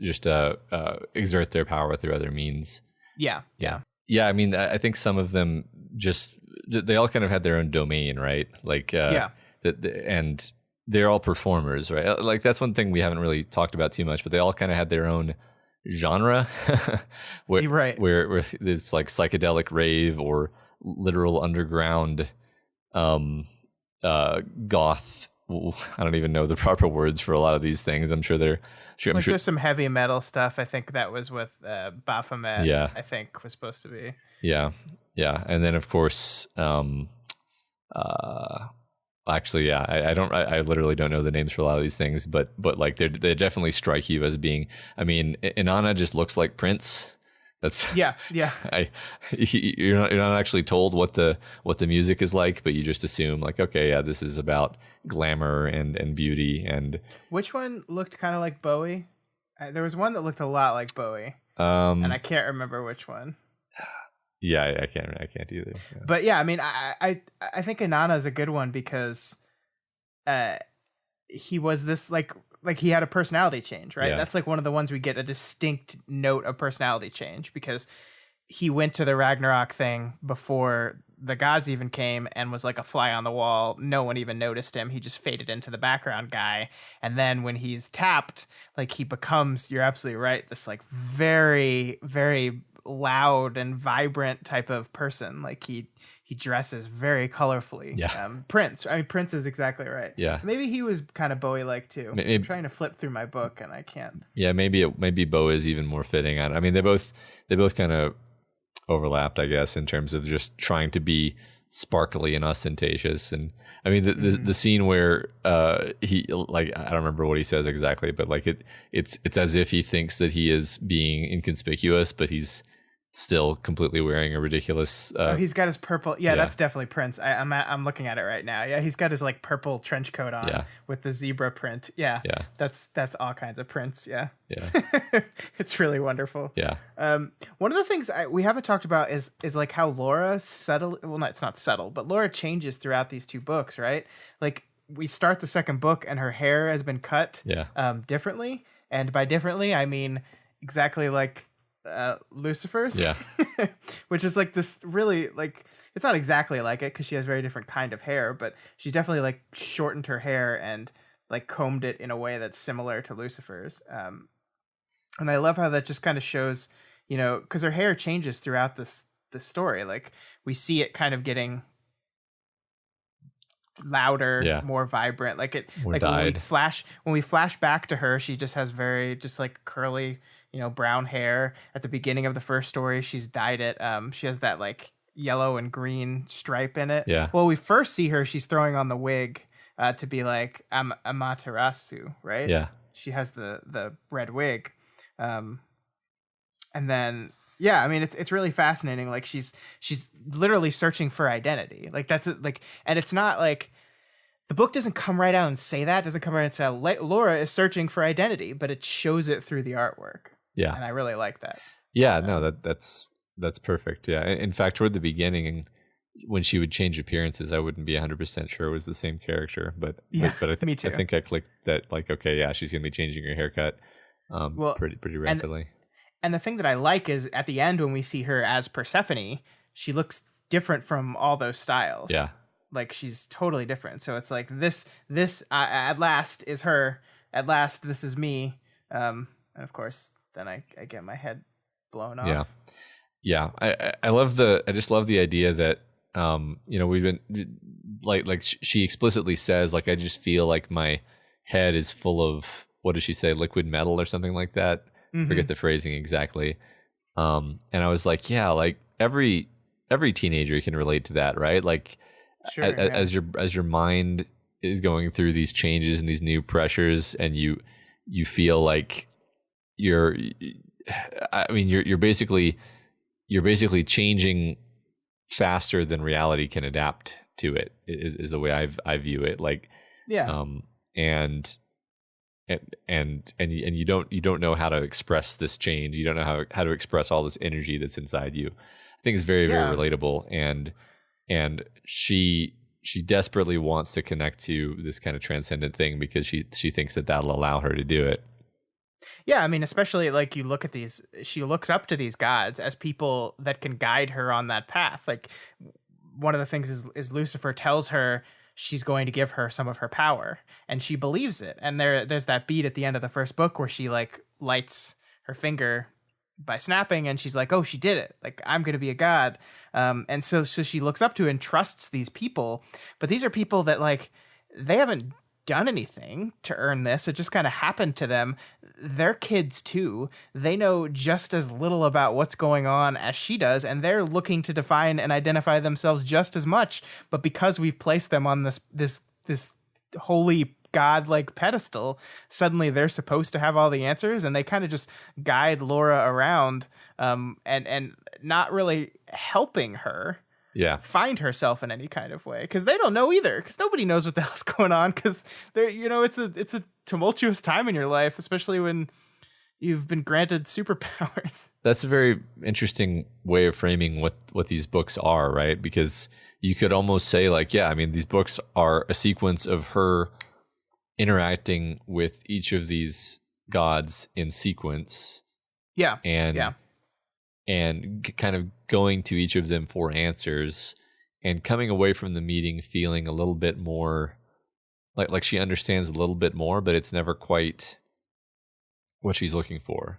exert their power through other means. Yeah. I mean, I think some of them they all kind of had their own domain, right? Like and they're all performers, right? Like that's one thing we haven't really talked about too much, but they all kind of had their own genre, where it's like psychedelic rave or literal underground goth. I don't even know the proper words for a lot of these things. I'm sure there's some heavy metal stuff. I think that was with Baphomet. Yeah, I think was supposed to be. Yeah, and then of course, actually, yeah, I literally don't know the names for a lot of these things, but like they definitely strike you as being. I mean, Inanna just looks like Prince. That's yeah. You're not actually told what the music is like, but you just assume like, okay, yeah, this is about glamour and beauty. And which one looked kind of like Bowie? There was one that looked a lot like Bowie, and I can't remember which one. Yeah, I can't either. Yeah. But yeah, I mean, I think Inanna is a good one because, he was this like he had a personality change, right? Yeah. That's like one of the ones we get a distinct note of personality change because he went to the Ragnarok thing before the gods even came and was like a fly on the wall. No one even noticed him. He just faded into the background guy. And then when he's tapped, like he becomes, you're absolutely right, this like very, very loud and vibrant type of person. Like he dresses very colorfully. Yeah. Prince is exactly right. Yeah. Maybe he was kind of Bowie like too. Maybe, I'm trying to flip through my book and I can't. Yeah, maybe Bo is even more fitting on. I mean, they both kind of overlapped, I guess, in terms of just trying to be sparkly and ostentatious. And I mean, the scene where he, like, I don't remember what he says exactly, but like it's as if he thinks that he is being inconspicuous, but he's still completely wearing a ridiculous he's got his purple that's definitely Prince. I'm looking at it right now. Yeah, he's got his like purple trench coat on with the zebra print. Yeah. That's all kinds of Prince. Yeah. It's really wonderful. Yeah. One of the things we haven't talked about is like how Laura it's not subtle, but Laura changes throughout these two books, right? Like we start the second book and her hair has been cut differently, and by differently I mean exactly like Lucifer's, which is like this really like it's not exactly like it because she has very different kind of hair, but she's definitely like shortened her hair and like combed it in a way that's similar to Lucifer's. And I love how that just kind of shows, because her hair changes throughout this story. Like we see it kind of getting louder, more vibrant. Like it, more like dyed. When we flash back to her, she just has very just like curly, brown hair. At the beginning of the first story, she's dyed it. She has that like yellow and green stripe in it. Yeah. Well, we first see her, she's throwing on the wig to be like Amaterasu, right? Yeah. She has the red wig. And then I mean it's really fascinating. Like she's literally searching for identity. Like that's it. Like, and it's not like the book doesn't come right out and say that. It doesn't come right out and say Laura is searching for identity, but it shows it through the artwork. Yeah. And I really like that. Yeah, no, that's perfect. Yeah. In fact, toward the beginning, when she would change appearances, I wouldn't be 100% sure it was the same character, but me too. I think I clicked that like, okay, yeah, she's going to be changing her haircut pretty rapidly. And the thing that I like is at the end when we see her as Persephone, she looks different from all those styles. Yeah. like she's totally different. So it's like this at last is her. At last, this is me. And of course, then I get my head blown off. Yeah. Yeah. I love I just love the idea that, we've been like she explicitly says, like, I just feel like my head is full of, what does she say? Liquid metal or something like that. Forget the phrasing exactly. And I was like, yeah, like every teenager can relate to that, right? Like, Sure, as your mind is going through these changes and these new pressures, and you feel like you're basically changing faster than reality can adapt to it, is the way I view it. Like, yeah. And you don't know how to express this change. You don't know how to express all this energy that's inside you. I think it's very, very relatable. And she desperately wants to connect to this kind of transcendent thing because she thinks that that'll allow her to do it. Yeah, I mean, especially like you look at these, she looks up to these gods as people that can guide her on that path. Like, one of the things is Lucifer tells her she's going to give her some of her power, and she believes it. And there's that beat at the end of the first book where she like lights her finger by snapping, and she's like, oh, she did it. Like, I'm going to be a god. And so she looks up to and trusts these people, but these are people that, like, they haven't done anything to earn this. It just kind of happened to them. They're kids too. They know just as little about what's going on as she does, and they're looking to define and identify themselves just as much. But because we've placed them on this holy god-like pedestal, suddenly they're supposed to have all the answers, and they kind of just guide Laura around, and not really helping her find herself in any kind of way, because they don't know either, because nobody knows what the hell's going on, because they're, it's a tumultuous time in your life, especially when you've been granted superpowers. That's a very interesting way of framing what these books are, right? Because you could almost say, like, yeah, I mean, these books are a sequence of her interacting with each of these gods in sequence. Yeah. And kind of going to each of them for answers, and coming away from the meeting feeling a little bit more like she understands a little bit more, but it's never quite what she's looking for.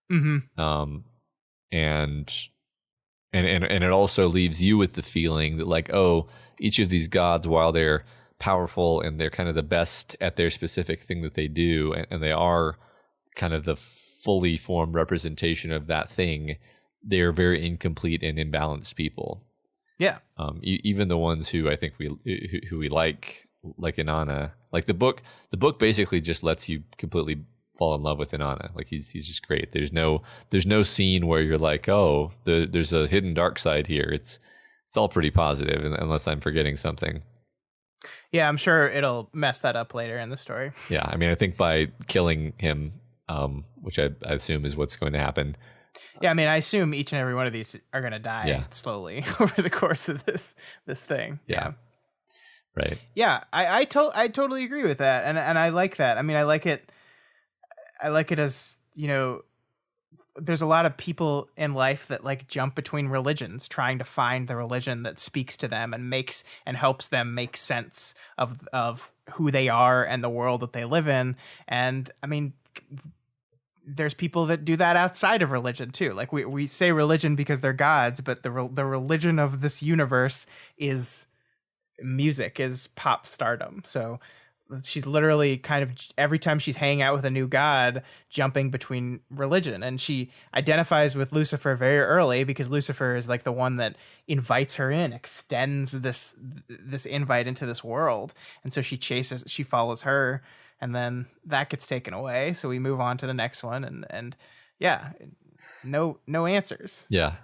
And it also leaves you with the feeling that, like, oh, each of these gods, while they're powerful and they're kind of the best at their specific thing that they do, and they are kind of the fully formed representation of that thing, they are very incomplete and imbalanced people. Yeah. Even the ones who I think who we like Inanna, like the book basically just lets you completely fall in love with Inanna. Like, he's just great. There's no scene where you're like, oh, there's a hidden dark side here. It's all pretty positive, unless I'm forgetting something. Yeah, I'm sure it'll mess that up later in the story. Yeah, I mean, I think by killing him, which I assume is what's going to happen. Yeah, I mean, I assume each and every one of these are going to die slowly over the course of this thing. Yeah. Right. Yeah, I totally agree with that, and I like that. I mean, I like it as, there's a lot of people in life that, like, jump between religions, trying to find the religion that speaks to them and helps them make sense of who they are and the world that they live in. And I mean, there's people that do that outside of religion too. Like, we say religion because they're gods, but the religion of this universe is music, is pop stardom. So she's literally kind of, every time she's hanging out with a new god, jumping between religion. And she identifies with Lucifer very early, because Lucifer is like the one that invites her in, extends this invite into this world. And so she follows her, and then that gets taken away. So we move on to the next one, and yeah, no answers. Yeah.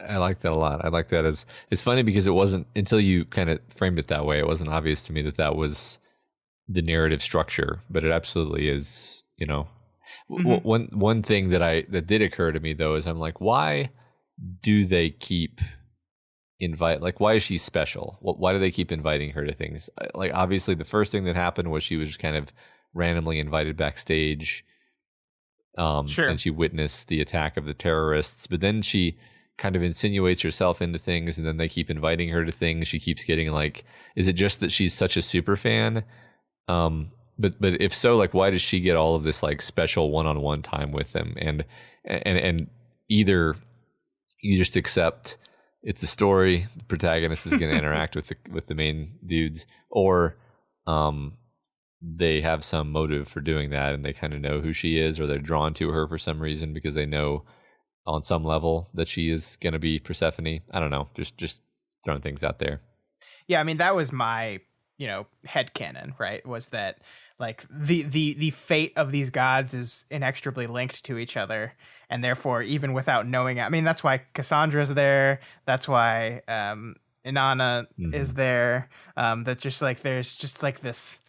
I like that a lot. I like that. It's funny because it wasn't until you kind of framed it that way, it wasn't obvious to me that was the narrative structure, but it absolutely is. One thing that did occur to me, though, is I'm like, why do they keep why is she special? Why do they keep inviting her to things? Like, obviously the first thing that happened was she was just kind of randomly invited backstage, Sure. and she witnessed the attack of the terrorists, but then she kind of insinuates herself into things, and then they keep inviting her to things. She keeps getting like, is it just that she's such a super fan? But if so, like, why does she get all of this like special one-on-one time with them? And either you just accept it's a story, the protagonist is going to interact with the main dudes, or they have some motive for doing that, and they kind of know who she is, or they're drawn to her for some reason because they know on some level that she is going to be Persephone. I don't know, just throwing things out there. Yeah, I mean, that was my, headcanon, right? Was that like the fate of these gods is inextricably linked to each other, and therefore, even without knowing it, I mean, that's why Cassandra's there. That's why Inanna is there. That just like there's just like this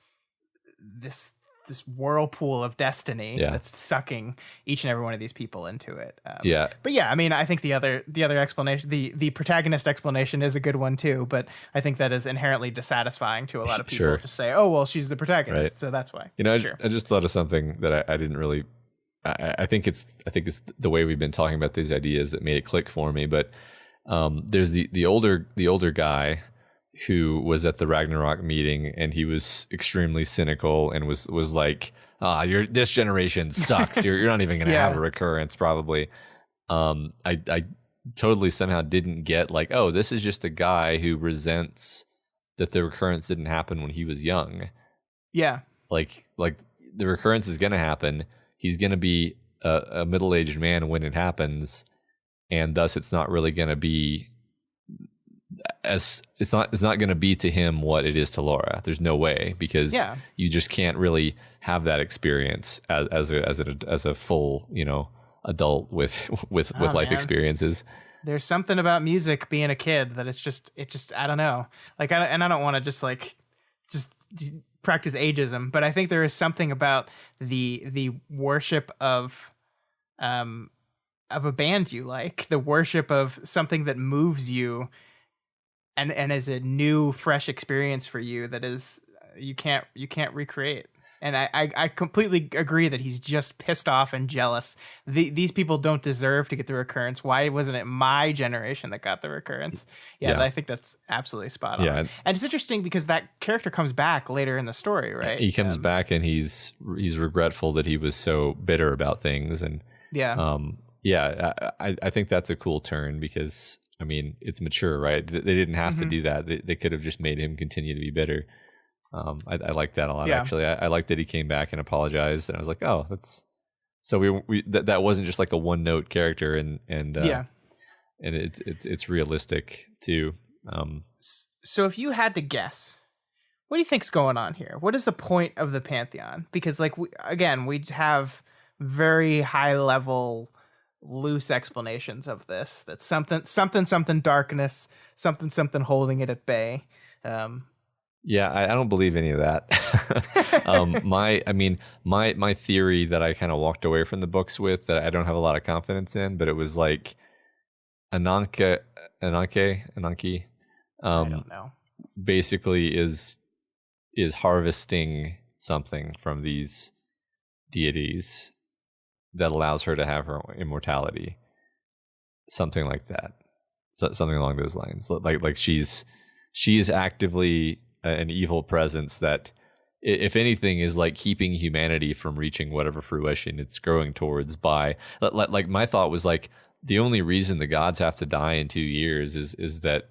whirlpool of destiny that's sucking each and every one of these people into it. But yeah, I mean, I think the other explanation, the protagonist explanation, is a good one too. But I think that is inherently dissatisfying to a lot of people. Sure. Just say, "Oh, well, she's the protagonist," right. So that's why. I just thought of something that I didn't really. I think it's the way we've been talking about these ideas that made it click for me. But there's the older guy who was at the Ragnarok meeting, and he was extremely cynical and was like, this generation sucks. You're not even going to have a recurrence probably. I totally somehow didn't get like, oh, this is just a guy who resents that the recurrence didn't happen when he was young. Yeah. Like the recurrence is going to happen. He's going to be a middle-aged man when it happens, and thus it's not really going to be as it's not going to be to him what it is to Laura. There's no way, because you just can't really have that experience as a full adult with life experiences. There's something about music being a kid that it just I don't know, like I don't want to just practice ageism, but I think there is something about the worship of a band you like, the worship of something that moves you and is a new, fresh experience for you that is you can't recreate. And I completely agree that he's just pissed off and jealous. These people don't deserve to get the recurrence. Why wasn't it my generation that got the recurrence? Yeah. I think that's absolutely spot on. And it's interesting because that character comes back later in the story, right? He comes back and he's regretful that he was so bitter about things. And I think that's a cool turn because, I mean, it's mature, right? They didn't have to do that. They could have just made him continue to be bitter. I like that a lot, actually. I like that he came back and apologized, and I was like, oh, that's so that wasn't just like a one note character, and it's realistic too. So if you had to guess, what do you think's going on here? What is the point of the Pantheon? Because we have very high level, loose explanations of this. That's something darkness, something holding it at bay. Yeah, I don't believe any of that. My theory that I kind of walked away from the books with, that I don't have a lot of confidence in, but it was like Ananke. I don't know. Basically is harvesting something from these deities that allows her to have her immortality. Something like that. Something along those lines. Like she's actively an evil presence that, if anything, is like keeping humanity from reaching whatever fruition it's growing towards. By like my thought was like, the only reason the gods have to die in 2 years is that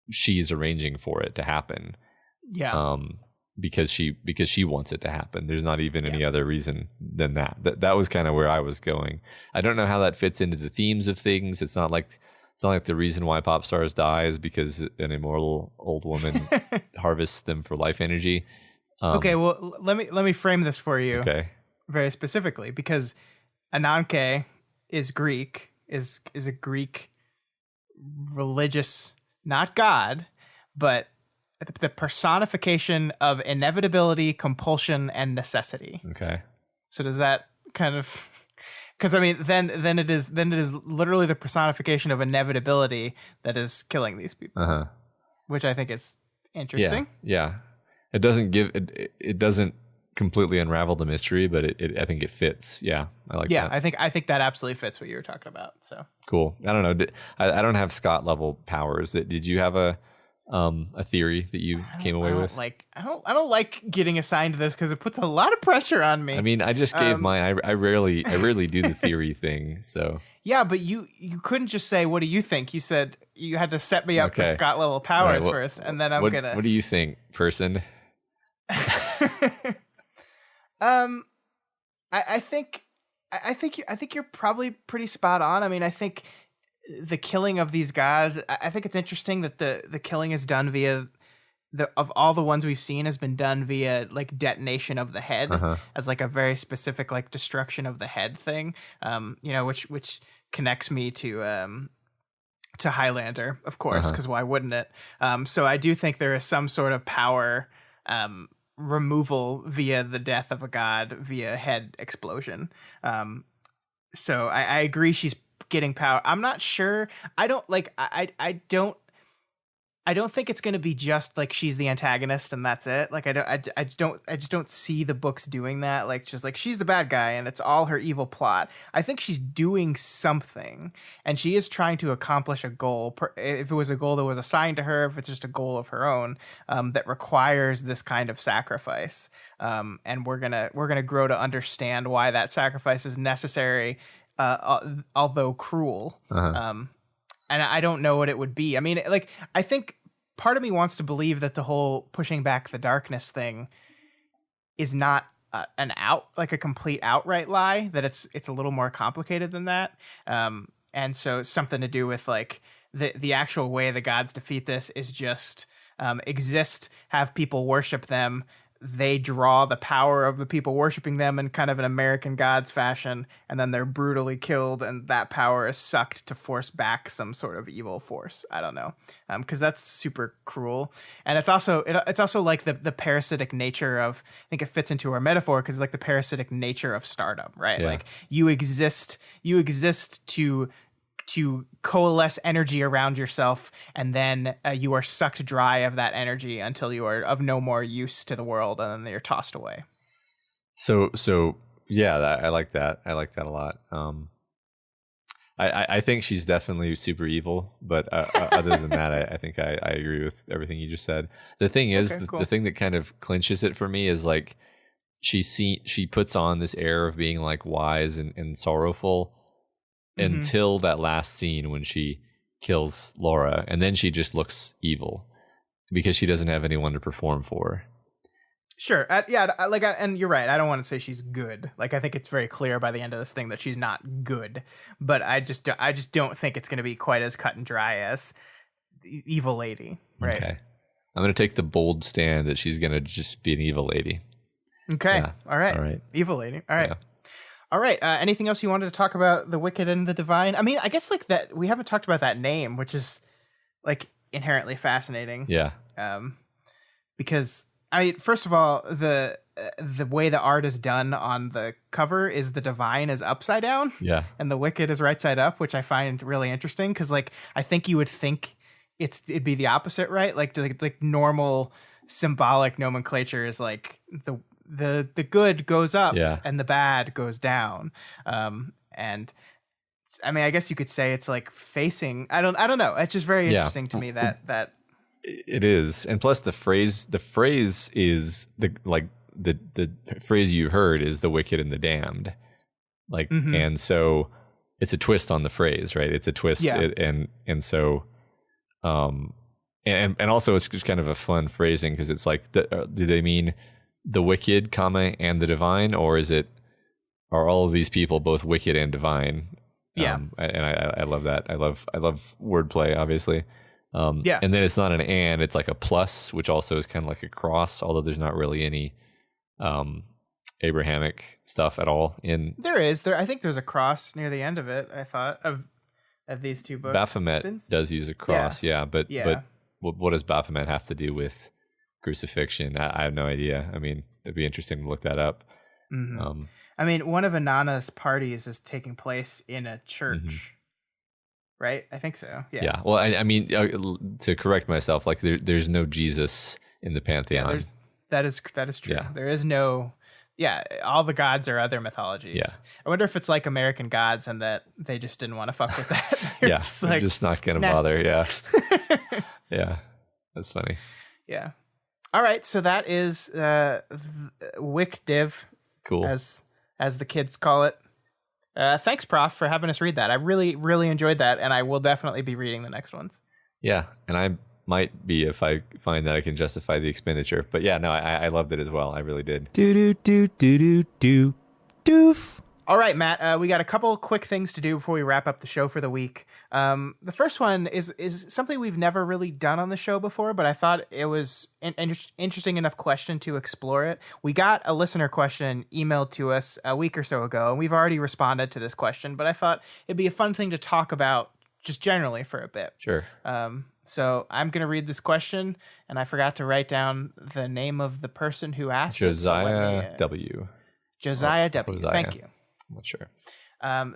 she's arranging for it to happen. Because she wants it to happen. There's not even any other reason than that. That was kind of where I was going. I don't know how that fits into the themes of things. It's not like the reason why pop stars die is because an immortal old woman harvests them for life energy. Okay, well, let me frame this for you very specifically, because Ananke is Greek, is a Greek religious, not god, but the personification of inevitability, compulsion, and necessity. Okay. So does that kind of... Because I mean, then it is literally the personification of inevitability that is killing these people, which I think is interesting. Yeah. It doesn't completely unravel the mystery, but I think it fits. Yeah, I like Yeah, that. I think that absolutely fits what you were talking about. So Cool. I don't know. I don't have Scott level powers. Did you have a theory that you came away with? I don't like getting assigned to this because it puts a lot of pressure on me. I mean, I just gave mine. I rarely do the theory thing. So yeah, but you couldn't just say, "What do you think?" You said you had to set me up for okay. Scott level All powers right, first, and then I'm what, gonna. What do you think, person? um, I think you're probably pretty spot on. I mean, I think the killing of these gods. I think it's interesting that the killing is done via of all the ones we've seen has been done via like detonation of the head Uh-huh. as like a very specific like destruction of the head thing. Which connects me to Highlander, of course, because why wouldn't it? So I do think there is some sort of power removal via the death of a god via head explosion. So I agree she's getting power. I'm not sure. I don't like. I don't think it's going to be just like she's the antagonist and that's it. Like I just don't see the books doing that. Like just like she's the bad guy and it's all her evil plot. I think she's doing something and she is trying to accomplish a goal. If it was a goal that was assigned to her, if it's just a goal of her own that requires this kind of sacrifice. And we're gonna grow to understand why that sacrifice is necessary, although cruel. And I don't know what it would be. I mean, like, I think part of me wants to believe that the whole pushing back the darkness thing is not like a complete outright lie, that it's a little more complicated than that. And so something to do with like the actual way the gods defeat this is just exist, have people worship them. They draw the power of the people worshiping them in kind of an American gods fashion, and then they're brutally killed, and that power is sucked to force back some sort of evil force. I don't know, because that's super cruel, and it's also like the parasitic nature of. I think it fits into our metaphor because it's like the parasitic nature of stardom, right? Yeah. Like you exist to coalesce energy around yourself, and then you are sucked dry of that energy until you are of no more use to the world, and then you're tossed away. So yeah, I like that. I like that a lot. I think she's definitely super evil, but other than that, I think I agree with everything you just said. The thing is, Okay, cool. the thing that kind of clinches it for me is like she puts on this air of being like wise and sorrowful. Mm-hmm. Until that last scene when she kills Laura, and then she just looks evil because she doesn't have anyone to perform for her. Sure. And you're right. I don't want to say she's good. Like, I think it's very clear by the end of this thing that she's not good, but I just don't think it's going to be quite as cut and dry as Evil Lady. Right. Okay. I'm going to take the bold stand that she's going to just be an evil lady. Okay. Yeah. All right. All right. Evil Lady. All right. Yeah. All right. Anything else you wanted to talk about the Wicked and the Divine? I mean, I guess like that we haven't talked about that name, which is like inherently fascinating. Yeah. Because I mean, first of all, the way the art is done on the cover is the Divine is upside down. Yeah. And the Wicked is right side up, which I find really interesting because like I think you would think it'd be the opposite, right? Like normal symbolic nomenclature is like the good goes up and the bad goes down. And I mean, I guess you could say it's like facing. I don't know. It's just very interesting to me that it is. And plus the phrase is the phrase you heard is the wicked and the damned. Like, and so it's a twist on the phrase, right? It's a twist. Yeah. And so, and also it's just kind of a fun phrasing because it's like, do they mean the wicked, comma, and the divine, or are all of these people both wicked and divine? Yeah. And I love that. I love wordplay, obviously. Yeah. And then it's not an and, it's like a plus, which also is kind of like a cross, although there's not really any Abrahamic stuff at all in. I think there's a cross near the end of it. I thought of these two books. Baphomet does use a cross, but what does Baphomet have to do with crucifixion? I have no idea. I mean, it'd be interesting to look that up. Mm-hmm. I mean, one of Inanna's parties is taking place in a church, right? I think so. Yeah. Yeah. Well, I mean, to correct myself, like there's no Jesus in the pantheon. Yeah, that is true. Yeah. There is no Yeah, all the gods are other mythologies. Yeah. I wonder if it's like American Gods and that they just didn't want to fuck with that. They're Yeah, just they're like, just not gonna nah. bother. Yeah, yeah, that's funny. Yeah. All right, so that is Wick Div, Cool. as the kids call it. Thanks, Prof, for having us read that. I really, really enjoyed that, and I will definitely be reading the next ones. Yeah, and I might be if I find that I can justify the expenditure. But yeah, no, I loved it as well. I really did. Doof. All right, Matt, we got a couple quick things to do before we wrap up the show for the week. The first one is something we've never really done on the show before, but I thought it was an interesting enough question to explore it. We got a listener question emailed to us a week or so ago, and we've already responded to this question, but I thought it'd be a fun thing to talk about just generally for a bit. Sure. So I'm going to read this question, and I forgot to write down the name of the person who asked Josiah W. Josiah W. Josiah. Thank you. I'm not sure.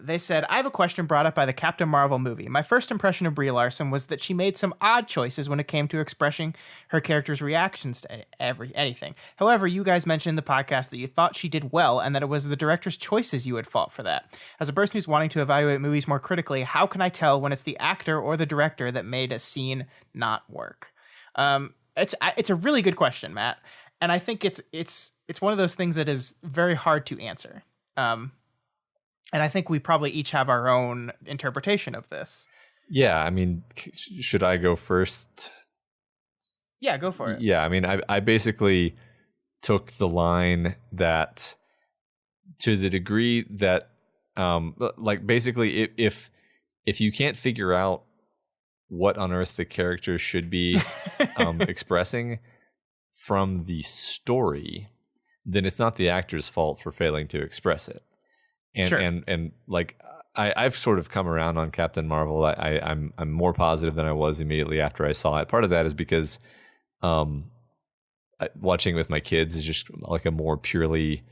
They said, I have a question brought up by the Captain Marvel movie. My first impression of Brie Larson was that she made some odd choices when it came to expressing her character's reactions to anything. However, you guys mentioned in the podcast that you thought she did well and that it was the director's choices you had fought for that. As a person who's wanting to evaluate movies more critically, how can I tell when it's the actor or the director that made a scene not work? It's a really good question, Matt. And I think it's one of those things that is very hard to answer. And I think we probably each have our own interpretation of this. Yeah, I mean, should I go first? Yeah, go for it. Yeah, I mean, I basically took the line that to the degree that, like, basically, if you can't figure out what on earth the character should be expressing from the story, then it's not the actor's fault for failing to express it. And sure. and like I've sort of come around on Captain Marvel. I'm more positive than I was immediately after I saw it. Part of that is because watching with my kids is just like a more purely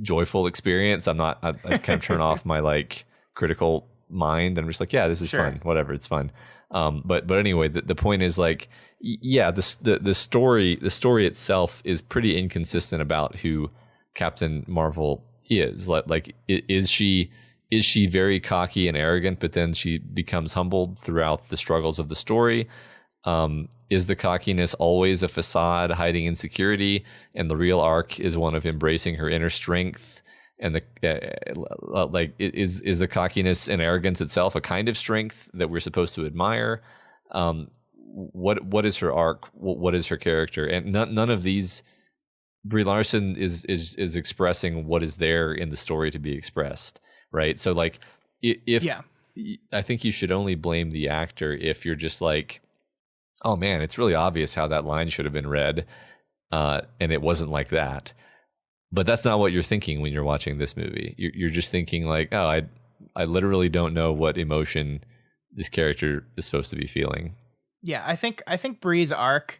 joyful experience. I kind of turn off my like critical mind. I'm just like, yeah, this is fun. Whatever, it's fun. But anyway, the point is like, yeah, the story itself is pretty inconsistent about who Captain Marvel is. Like is she very cocky and arrogant, but then she becomes humbled throughout the struggles of the story? Is the cockiness always a facade hiding insecurity, and the real arc is one of embracing her inner strength? And is the cockiness and arrogance itself a kind of strength that we're supposed to admire? What is her arc? What is her character? And none of these. Brie Larson is expressing what is there in the story to be expressed, right? So like, I think you should only blame the actor if you're just like, oh man, it's really obvious how that line should have been read, and it wasn't like that. But that's not what you're thinking when you're watching this movie. You're just thinking like, oh, I literally don't know what emotion this character is supposed to be feeling. Yeah, I think Brie's arc.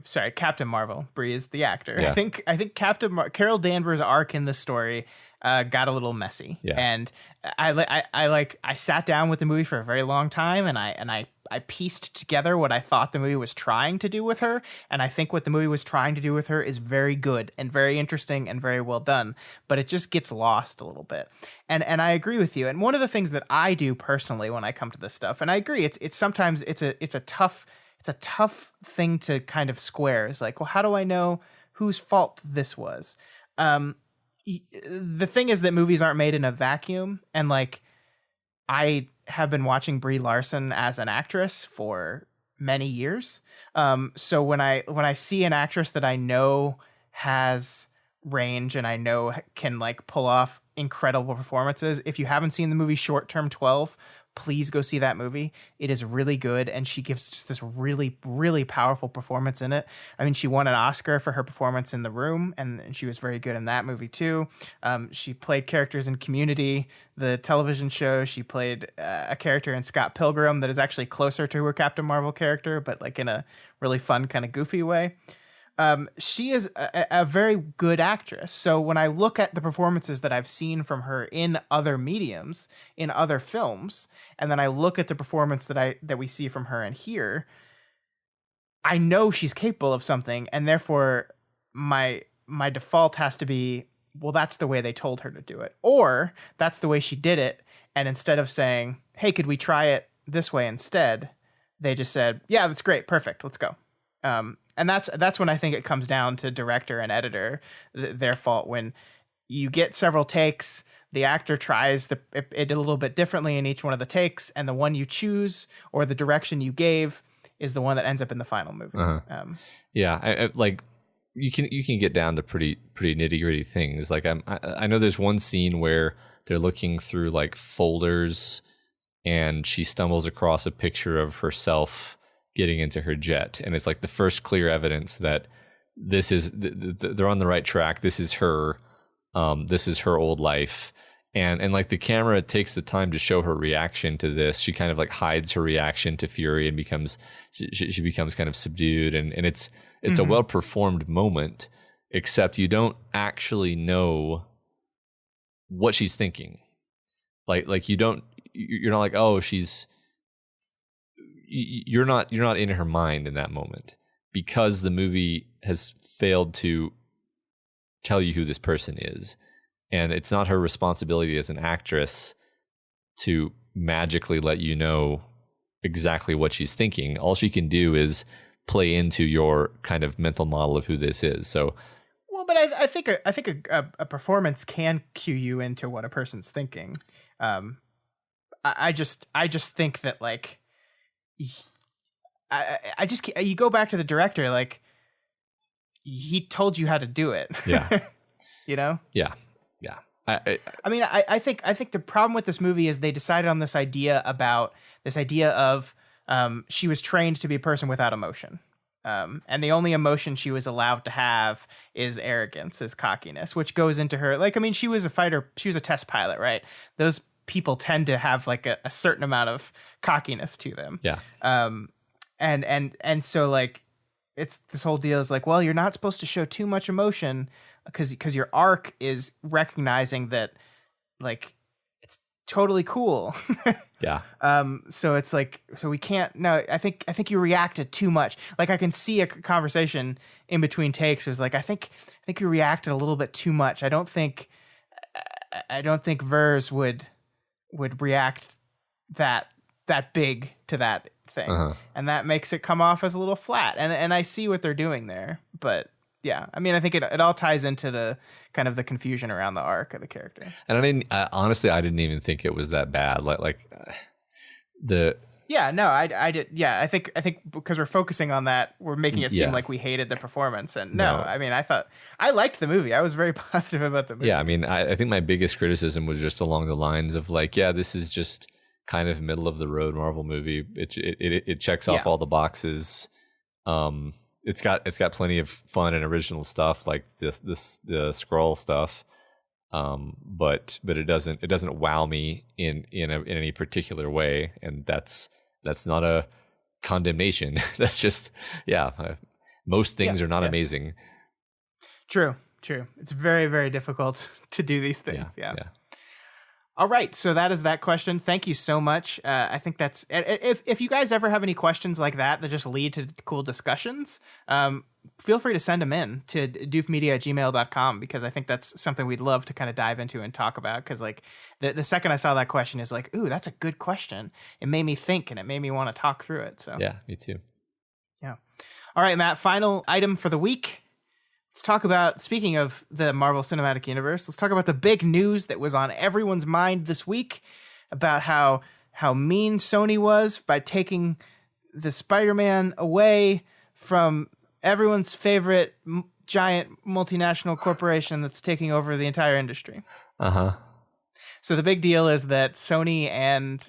Sorry, Captain Marvel. Brie is the actor. Yeah. I think Carol Danvers' arc in the story got a little messy. Yeah. And I sat down with the movie for a very long time, and I pieced together what I thought the movie was trying to do with her, and I think what the movie was trying to do with her is very good and very interesting and very well done, but it just gets lost a little bit. And I agree with you. And one of the things that I do personally when I come to this stuff, and I agree, it's sometimes it's a tough thing to kind of square. It's like, well, how do I know whose fault this was? The thing is that movies aren't made in a vacuum, and like, I have been watching Brie Larson as an actress for many years. So when I see an actress that I know has range and I know can like pull off incredible performances, if you haven't seen the movie Short Term 12, please go see that movie. It is really good, and she gives just this really, really powerful performance in it. I mean, she won an Oscar for her performance in The Room, and she was very good in that movie too. She played characters in Community, the television show. She played a character in Scott Pilgrim that is actually closer to her Captain Marvel character, but like in a really fun, kind of goofy way. She is a very good actress. So when I look at the performances that I've seen from her in other mediums, in other films, and then I look at the performance that we see from her in here, I know she's capable of something, and therefore my my default has to be, well, that's the way they told her to do it, or that's the way she did it. And instead of saying, hey, could we try it this way instead, they just said, yeah, that's great, perfect, let's go. And that's when I think it comes down to director and editor, their fault. When you get several takes, the actor tries it a little bit differently in each one of the takes, and the one you choose or the direction you gave is the one that ends up in the final movie. Yeah, I like you can get down to pretty nitty gritty things. Like I know there's one scene where they're looking through like folders, and she stumbles across a picture of herself getting into her jet, and it's like the first clear evidence that this is they're on the right track. This is her. This is her old life. And like the camera takes the time to show her reaction to this. She kind of like hides her reaction to Fury and she becomes kind of subdued, and it's a well performed moment, except you don't actually know what she's thinking. Like you're not like, oh, you're not in her mind in that moment, because the movie has failed to tell you who this person is. And it's not her responsibility as an actress to magically let you know exactly what she's thinking. All she can do is play into your kind of mental model of who this is. So, well, but I think a performance can cue you into what a person's thinking. I just think that, like, you go back to the director, like, he told you how to do it. Yeah. You know? Yeah. I think the problem with this movie is they decided on this idea of she was trained to be a person without emotion. And the only emotion she was allowed to have is arrogance, is cockiness, which goes into her. Like, I mean, she was a fighter. She was a test pilot, right? Those people tend to have like a certain amount of cockiness to them. Yeah. And so, like, it's this whole deal is like, well, you're not supposed to show too much emotion because your arc is recognizing that, like, it's totally cool. Yeah. So it's like, so we can't. No, I think you reacted too much. Like, I can see a conversation in between takes. It was like, I think you reacted a little bit too much. I don't think Vers would react that big to that thing, and that makes it come off as a little flat. And I see what they're doing there, but yeah, I mean, I think it all ties into the kind of the confusion around the arc of the character. And honestly, I didn't even think it was that bad. Yeah, no, I did. Yeah, I think because we're focusing on that, we're making it seem like we hated the performance. And no, I mean, I liked the movie. I was very positive about the movie. Yeah, I mean, I think my biggest criticism was just along the lines of like, yeah, this is just kind of middle of the road Marvel movie. It checks off all the boxes. It's got plenty of fun and original stuff, like the Skrull stuff. But it doesn't wow me in any particular way, and that's not a condemnation. That's just most things are not amazing. True. It's very, very difficult to do these things. Yeah. All right, so that is that question. Thank you so much. I think that's if you guys ever have any questions like that just lead to cool discussions, feel free to send them in to doofmedia@gmail.com, because I think that's something we'd love to kind of dive into and talk about. Because like the second I saw that question is like, ooh, that's a good question. It made me think, and it made me want to talk through it. So yeah, me too. Yeah. All right, Matt. Final item for the week. Let's talk about, speaking of the Marvel Cinematic Universe, let's talk about the big news that was on everyone's mind this week about how mean Sony was by taking the Spider-Man away from everyone's favorite giant multinational corporation that's taking over the entire industry. So the big deal is that Sony and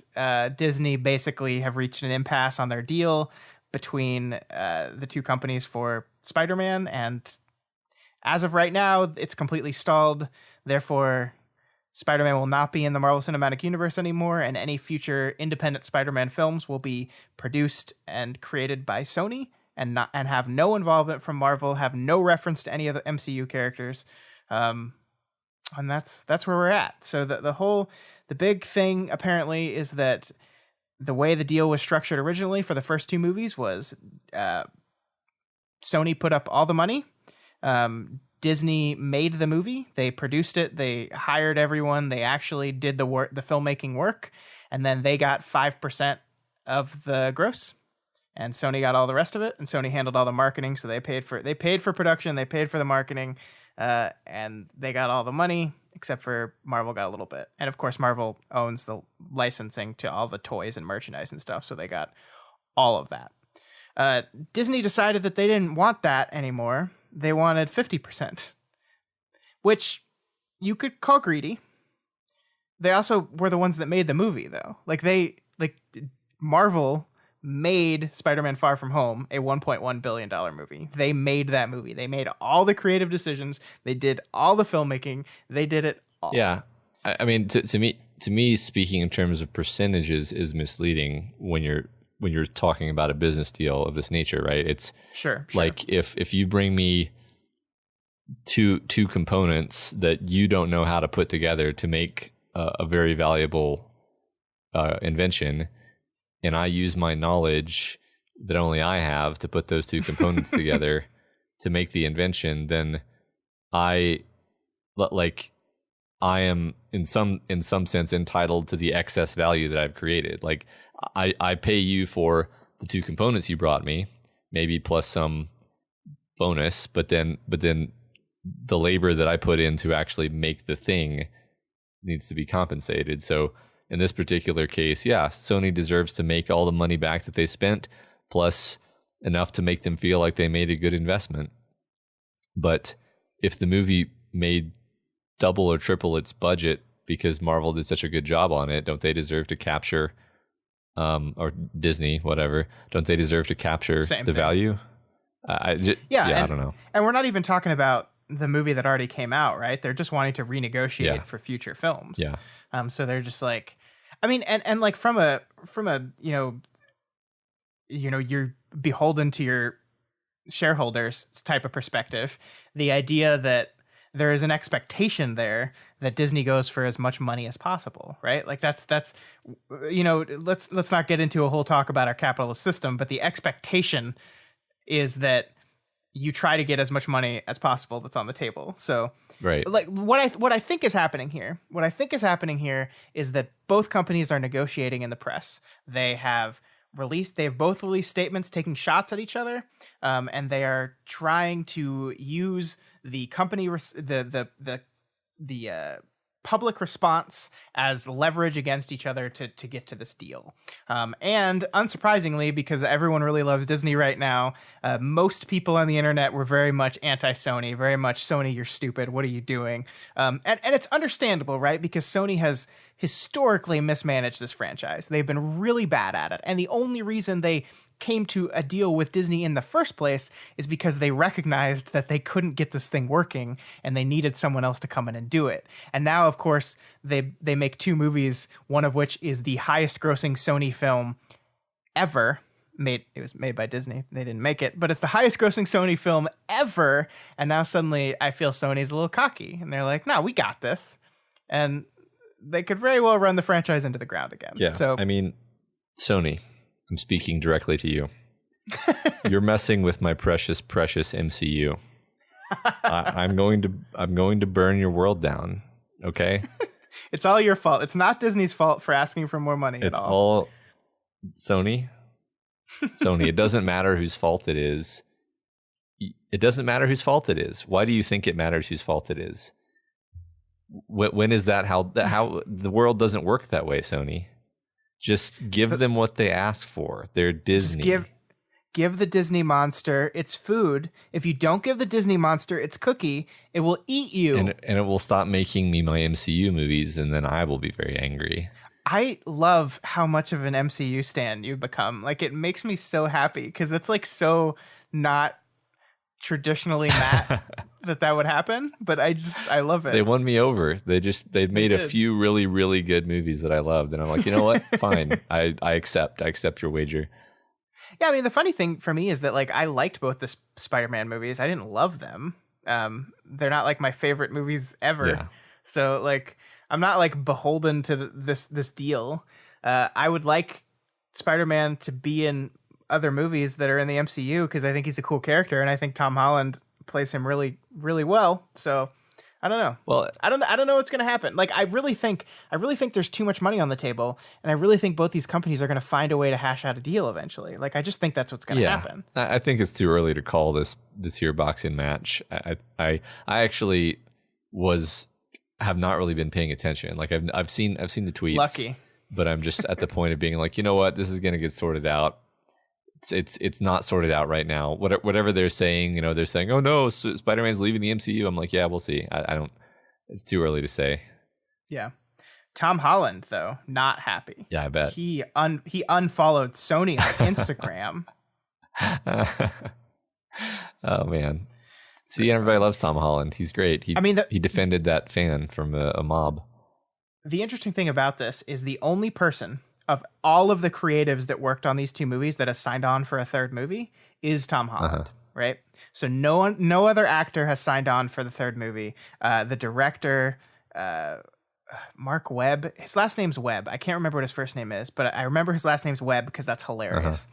Disney basically have reached an impasse on their deal between the two companies for Spider-Man, and as of right now, it's completely stalled. Therefore, Spider-Man will not be in the Marvel Cinematic Universe anymore, and any future independent Spider-Man films will be produced and created by Sony and have no involvement from Marvel, have no reference to any of the MCU characters. And that's where we're at. So the big thing apparently is that the way the deal was structured originally for the first two movies was Sony put up all the money. Disney made the movie. They produced it. They hired everyone. They actually did the work, the filmmaking work, and then they got 5% of the gross, and Sony got all the rest of it. And Sony handled all the marketing, so they paid for production, they paid for the marketing, and they got all the money. Except for Marvel got a little bit, and of course Marvel owns the licensing to all the toys and merchandise and stuff, so they got all of that. Disney decided that they didn't want that anymore. They wanted 50%, which you could call greedy. They also were the ones that made the movie, though. Marvel made Spider-Man Far From Home a $1.1 billion movie. They made that movie. They made all the creative decisions. They did all the filmmaking. They did it all. Yeah. I mean, to me, speaking in terms of percentages is misleading when you're talking about a business deal of this nature, right? It's sure. Like if you bring me two components that you don't know how to put together to make a very valuable invention, and I use my knowledge that only I have to put those two components together to make the invention, then I am in some sense entitled to the excess value that I've created. Like I pay you for the two components you brought me, maybe plus some bonus, but then the labor that I put in to actually make the thing needs to be compensated. So in this particular case, yeah, Sony deserves to make all the money back that they spent, plus enough to make them feel like they made a good investment. But if the movie made double or triple its budget because Marvel did such a good job on it, don't they deserve to capture, or Disney, whatever, don't they deserve to capture the value? I don't know. And we're not even talking about the movie that already came out, right? They're just wanting to renegotiate for future films. Yeah. So they're just like, I mean, and like from a you're beholden to your shareholders type of perspective, the idea that there is an expectation there that Disney goes for as much money as possible, right? Like that's let's not get into a whole talk about our capitalist system, but the expectation is that you try to get as much money as possible that's on the table. So, right. Like what I think is happening here is that both companies are negotiating in the press. They've both released statements taking shots at each other, and they are trying to use the company the public response as leverage against each other to get to this deal. And unsurprisingly, because everyone really loves Disney right now, most people on the internet were very much anti-Sony, very much Sony, you're stupid. What are you doing? And it's understandable, right? Because Sony has historically mismanaged this franchise. They've been really bad at it. And the only reason they came to a deal with Disney in the first place is because they recognized that they couldn't get this thing working and they needed someone else to come in and do it. And now, of course, they make two movies, one of which is the highest grossing Sony film ever. It was made by Disney. They didn't make it, but it's the highest grossing Sony film ever. And now suddenly I feel Sony's a little cocky and they're like, no, we got this. And they could very well run the franchise into the ground again. Yeah. So, I mean, Sony, I'm speaking directly to you. You're messing with my precious MCU. I'm going to burn your world down. Okay. It's all your fault. It's not Disney's fault for asking for more money at all. It's all Sony. Sony. It doesn't matter whose fault it is. It doesn't matter whose fault it is. Why do you think it matters whose fault it is? When is that? How the world doesn't work that way, Sony. Just give them what they ask for. They're Disney. Just give the Disney monster its food. If you don't give the Disney monster its cookie, it will eat you. And it will stop making me my MCU movies, and then I will be very angry. I love how much of an MCU stan you've become. Like, it makes me so happy because it's like so not traditionally Matt that would happen, but I love it. They won me over. They've made a few really, really good movies that I loved, and I'm like, you know what? Fine. I accept your wager. Yeah, I mean, the funny thing for me is that like I liked both the Spider-Man movies. I didn't love them. They're not like my favorite movies ever. Yeah. So like I'm not like beholden to this deal. I would like Spider-Man to be in other movies that are in the MCU because I think he's a cool character and I think Tom Holland plays him really, really well. So I don't know. Well, I don't know what's going to happen. Like, I really think there's too much money on the table, and I really think both these companies are going to find a way to hash out a deal eventually. Like, I just think that's what's going to happen. I think it's too early to call this here boxing match. I actually have not really been paying attention. Like, I've seen the tweets. Lucky. But I'm just at the point of being like, you know what, this is going to get sorted out. It's not sorted out right now. Whatever they're saying, they're saying, oh no, Spider-Man's leaving the MCU. I'm like, yeah, we'll see. I don't. It's too early to say. Yeah. Tom Holland, though, not happy. Yeah, I bet he unfollowed Sony on Instagram. Oh man. See, everybody loves Tom Holland. He's great. He defended that fan from a mob. The interesting thing about this is the only person of all of the creatives that worked on these two movies that has signed on for a third movie is Tom Holland, right? So no other actor has signed on for the third movie. The director, Mark Webb, his last name's Webb. I can't remember what his first name is, but I remember his last name's Webb because that's hilarious.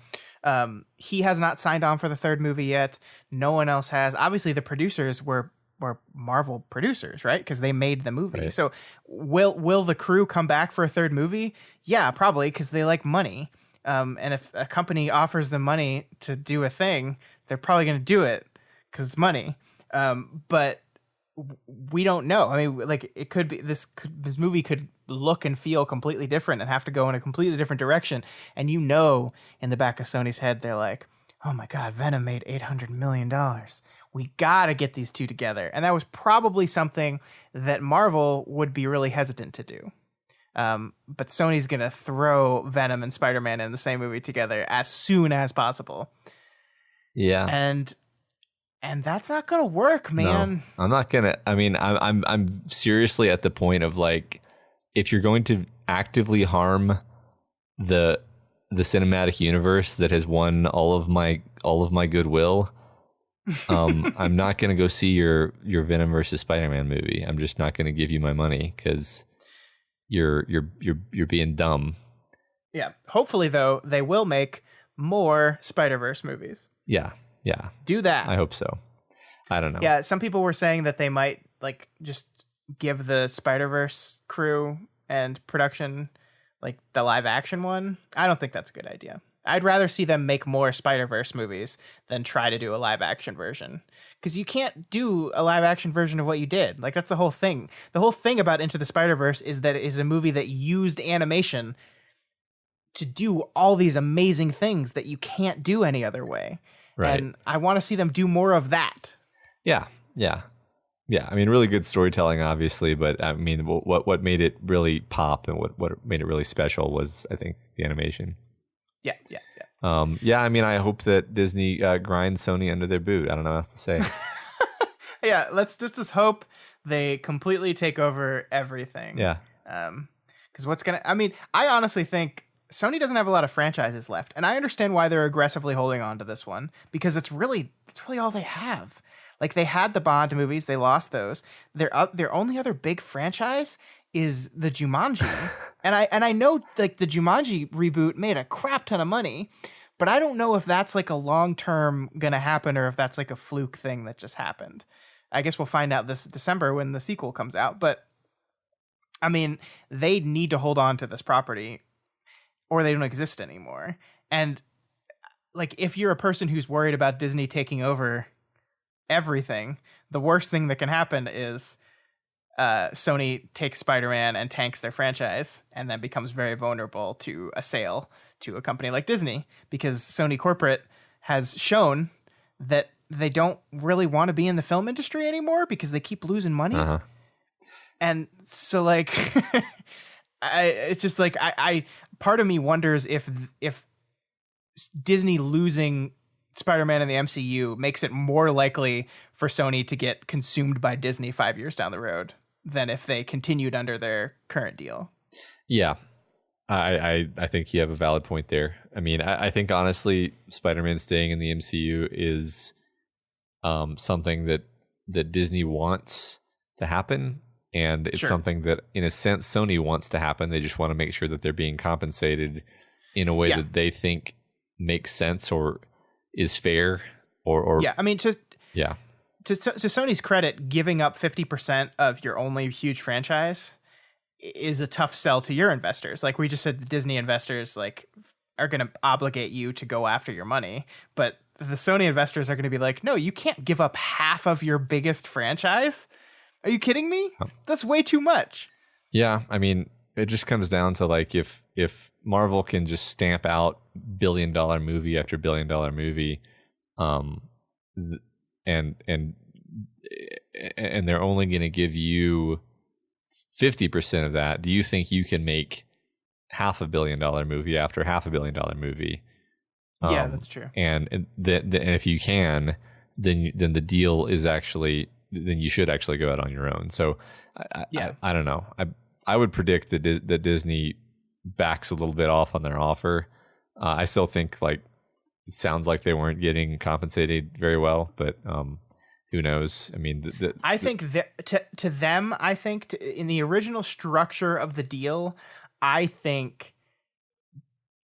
He has not signed on for the third movie yet. No one else has. Obviously, the producers were Marvel producers, right? Because they made the movie. Right. So will the crew come back for a third movie? Yeah, probably, because they like money. And if a company offers them money to do a thing, they're probably going to do it because it's money. But we don't know. I mean, like, it could be this movie could look and feel completely different and have to go in a completely different direction. And in the back of Sony's head, they're like, oh my God, Venom made $800 million. We got to get these two together. And that was probably something that Marvel would be really hesitant to do. But Sony's going to throw Venom and Spider-Man in the same movie together as soon as possible. Yeah. And that's not going to work, man. No, I'm not going to. I mean, I'm seriously at the point of, like, if you're going to actively harm the cinematic universe that has won all of my goodwill, I'm not going to go see your Venom versus Spider-Man movie. I'm just not going to give you my money because you're being dumb. Yeah. Hopefully, though, they will make more Spider-Verse movies. Yeah. Do that. I hope so. I don't know. Yeah. Some people were saying that they might, like, just give the Spider-Verse crew and production, like, the live action one. I don't think that's a good idea. I'd rather see them make more Spider-Verse movies than try to do a live action version. Because you can't do a live action version of what you did. Like, that's the whole thing. The whole thing about Into the Spider-Verse is that it is a movie that used animation to do all these amazing things that you can't do any other way. Right. And I want to see them do more of that. Yeah. I mean, really good storytelling, obviously, but I mean, what made it really pop and what made it really special was, I think, the animation. Yeah. I mean, I hope that Disney grinds Sony under their boot. I don't know what else to say. Yeah, let's just hope they completely take over everything. Yeah. Because I honestly think Sony doesn't have a lot of franchises left, and I understand why they're aggressively holding on to this one because it's really all they have. Like, they had the Bond movies, they lost those. Their only other big franchise is the Jumanji. and I know, like, the Jumanji reboot made a crap ton of money, but I don't know if that's, like, a long-term gonna happen or if that's, like, a fluke thing that just happened. I guess we'll find out this December when the sequel comes out. But, I mean, they need to hold on to this property or they don't exist anymore. And, like, if you're a person who's worried about Disney taking over everything, the worst thing that can happen is Sony takes Spider-Man and tanks their franchise and then becomes very vulnerable to a sale to a company like Disney, because Sony corporate has shown that they don't really want to be in the film industry anymore because they keep losing money. And so, like, it's just like, I part of me wonders if Disney losing Spider-Man in the MCU makes it more likely for Sony to get consumed by Disney 5 years down the road than if they continued under their current deal. Yeah, I think you have a valid point there. I mean, I think, honestly, Spider-Man staying in the MCU is something that Disney wants to happen. And it's something that, in a sense, Sony wants to happen. They just want to make sure that they're being compensated in a way that they think makes sense or is fair. Or I mean, to Sony's credit, giving up 50% of your only huge franchise is a tough sell to your investors. Like we just said, the Disney investors like are going to obligate you to go after your money, but the Sony investors are going to be like, no, you can't give up half of your biggest franchise. Are you kidding me? That's way too much. Yeah, I mean, it just comes down to like if Marvel can just stamp out billion-dollar movie after billion-dollar movie, and they're only going to give you 50% of that. Do you think you can make $500 million movie after $500 million movie? Yeah, that's true. And if you can, then the deal is actually, then you should actually go out on your own. So I don't know. I would predict that Disney backs a little bit off on their offer. I still think like it sounds like they weren't getting compensated very well, but who knows? I mean, I think that to them, I think in the original structure of the deal, I think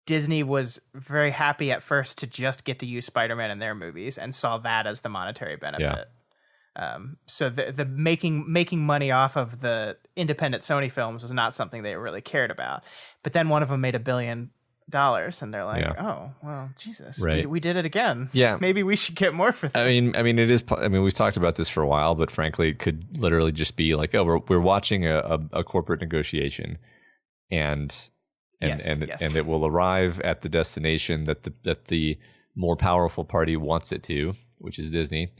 Disney was very happy at first to just get to use Spider-Man in their movies and saw that as the monetary benefit. Yeah. So the making money off of the independent Sony films was not something they really cared about. But then one of them made $1 billion, and they're like, "Oh, well, Jesus, right. we did it again. Yeah, maybe we should get more for this." I mean, it is. I mean, we've talked about this for a while, but frankly, it could literally just be like, "Oh, we're watching a corporate negotiation, and it will arrive at the destination that the more powerful party wants it to, which is Disney."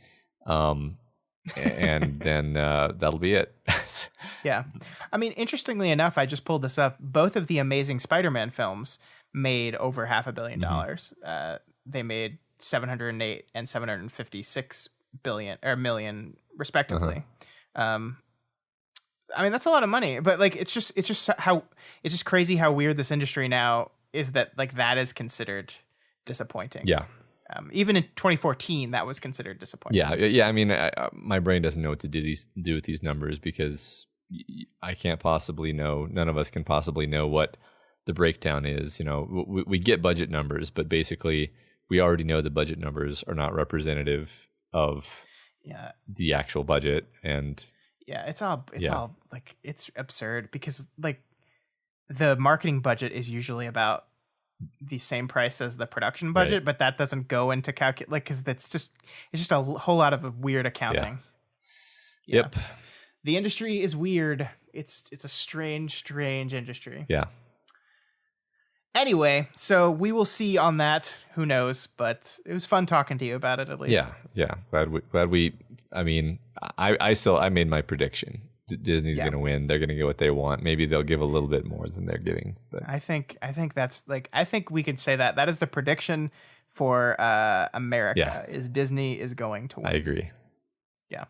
And then that'll be it. Yeah. I mean, interestingly enough, I just pulled this up. Both of the Amazing Spider-Man films made over $500 million. Mm-hmm. They made 708 and 756 million respectively. Uh-huh. I mean, that's a lot of money, but like it's just crazy how weird this industry now is, that like that is considered disappointing. Yeah. Even in 2014, that was considered disappointing. Yeah. I mean, my brain doesn't know what to do with these numbers, because I can't possibly know. None of us can possibly know what the breakdown is. You know, we get budget numbers, but basically, we already know the budget numbers are not representative of the actual budget. And it's all like, it's absurd, because like the marketing budget is usually about the same price as the production budget, right, but that doesn't go into calculate, like, because it's just a whole lot of weird accounting. Yeah. Yep. The industry is weird. It's a strange industry. Yeah. Anyway, so we will see on that. Who knows? But it was fun talking to you about it, at least. Yeah. Glad we. I mean, I made my prediction. Disney's going to win. They're going to get what they want. Maybe they'll give a little bit more than they're giving. But I think that's like, I think we could say that is the prediction for America. Yeah. Is Disney is going to win. I agree. Yeah.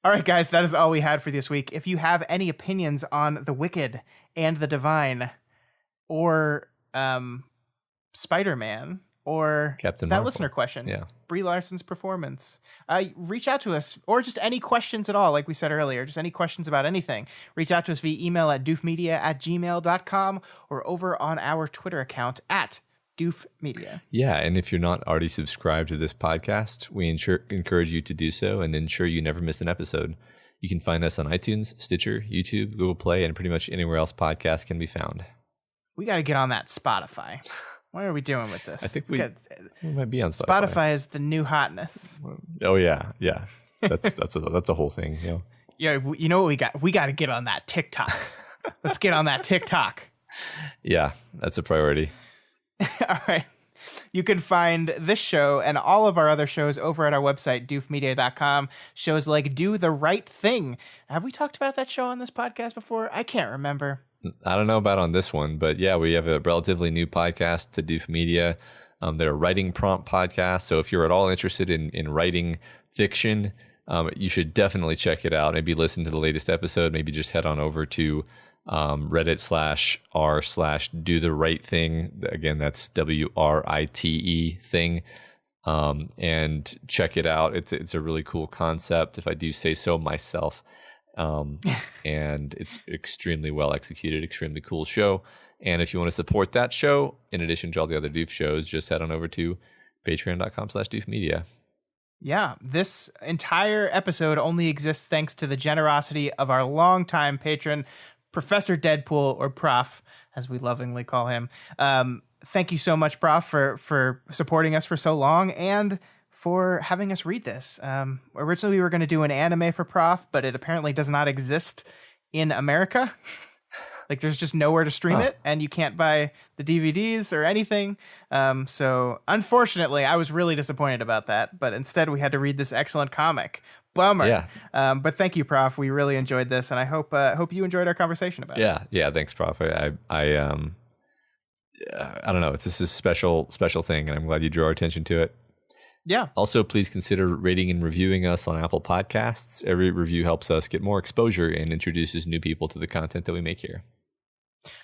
All right, guys, that is all we had for this week. If you have any opinions on the Wicked and the Divine, or Spider-Man, or Captain that Marvel listener question, yeah, Brie Larson's performance, reach out to us, or just any questions at all, like we said earlier, just any questions about anything. Reach out to us via email at doofmedia@gmail.com, or over on our Twitter account at doofmedia. Yeah, and if you're not already subscribed to this podcast, we encourage you to do so and ensure you never miss an episode. You can find us on iTunes, Stitcher, YouTube, Google Play, and pretty much anywhere else podcasts can be found. We got to get on that Spotify. What are we doing with this? I think we might be on Spotify. Spotify is the new hotness. Oh yeah. That's a whole thing. Yeah, you know what we got? We got to get on that TikTok. Let's get on that TikTok. Yeah, that's a priority. All right. You can find this show and all of our other shows over at our website, doofmedia.com. Shows like Do the Right Thing. Have we talked about that show on this podcast before? I can't remember. I don't know about on this one, but yeah, we have a relatively new podcast to Doof Media. They're a writing prompt podcast. So if you're at all interested in writing fiction, you should definitely check it out. Maybe listen to the latest episode. Maybe just head on over to Reddit/r/do the right thing. Again, that's WRITE thing. And check it out. It's a really cool concept, if I do say so myself. And it's extremely well executed, extremely cool show. And if you want to support that show, in addition to all the other Doof shows, just head on over to patreon.com/doofmedia. Yeah, this entire episode only exists thanks to the generosity of our longtime patron, Professor Deadpool, or Prof, as we lovingly call him. Thank you so much, Prof, for supporting us for so long and for having us read this. Originally, we were going to do an anime for Prof, but it apparently does not exist in America. Like, there's just nowhere to stream it, and you can't buy the DVDs or anything. So, unfortunately, I was really disappointed about that. But instead, we had to read this excellent comic. Bummer. Yeah. But thank you, Prof. We really enjoyed this, and I hope you enjoyed our conversation about it. Yeah. Thanks, Prof. I don't know. It's just a special thing, and I'm glad you drew our attention to it. Yeah. Also, please consider rating and reviewing us on Apple Podcasts. Every review helps us get more exposure and introduces new people to the content that we make here.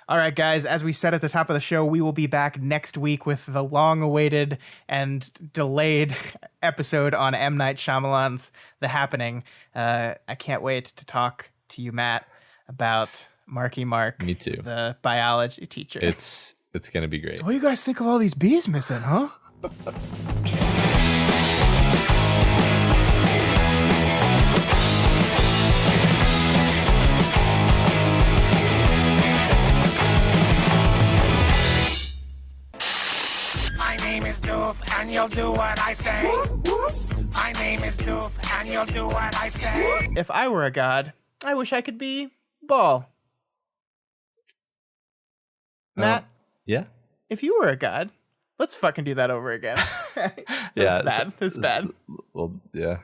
All right, guys, as we said at the top of the show, we will be back next week with the long-awaited and delayed episode on M. Night Shyamalan's The Happening. I can't wait to talk to you, Matt, about Marky Mark. Me too. The biology teacher. It's going to be great. So what do you guys think of all these bees missing, huh? My name is Doof, and you'll do what I say. My name is Doof, and you'll do what I say. If I were a god, I wish I could be Ball. Matt? Yeah? If you were a god, let's fucking do that over again. Yeah. It's bad. It's bad. Well, yeah.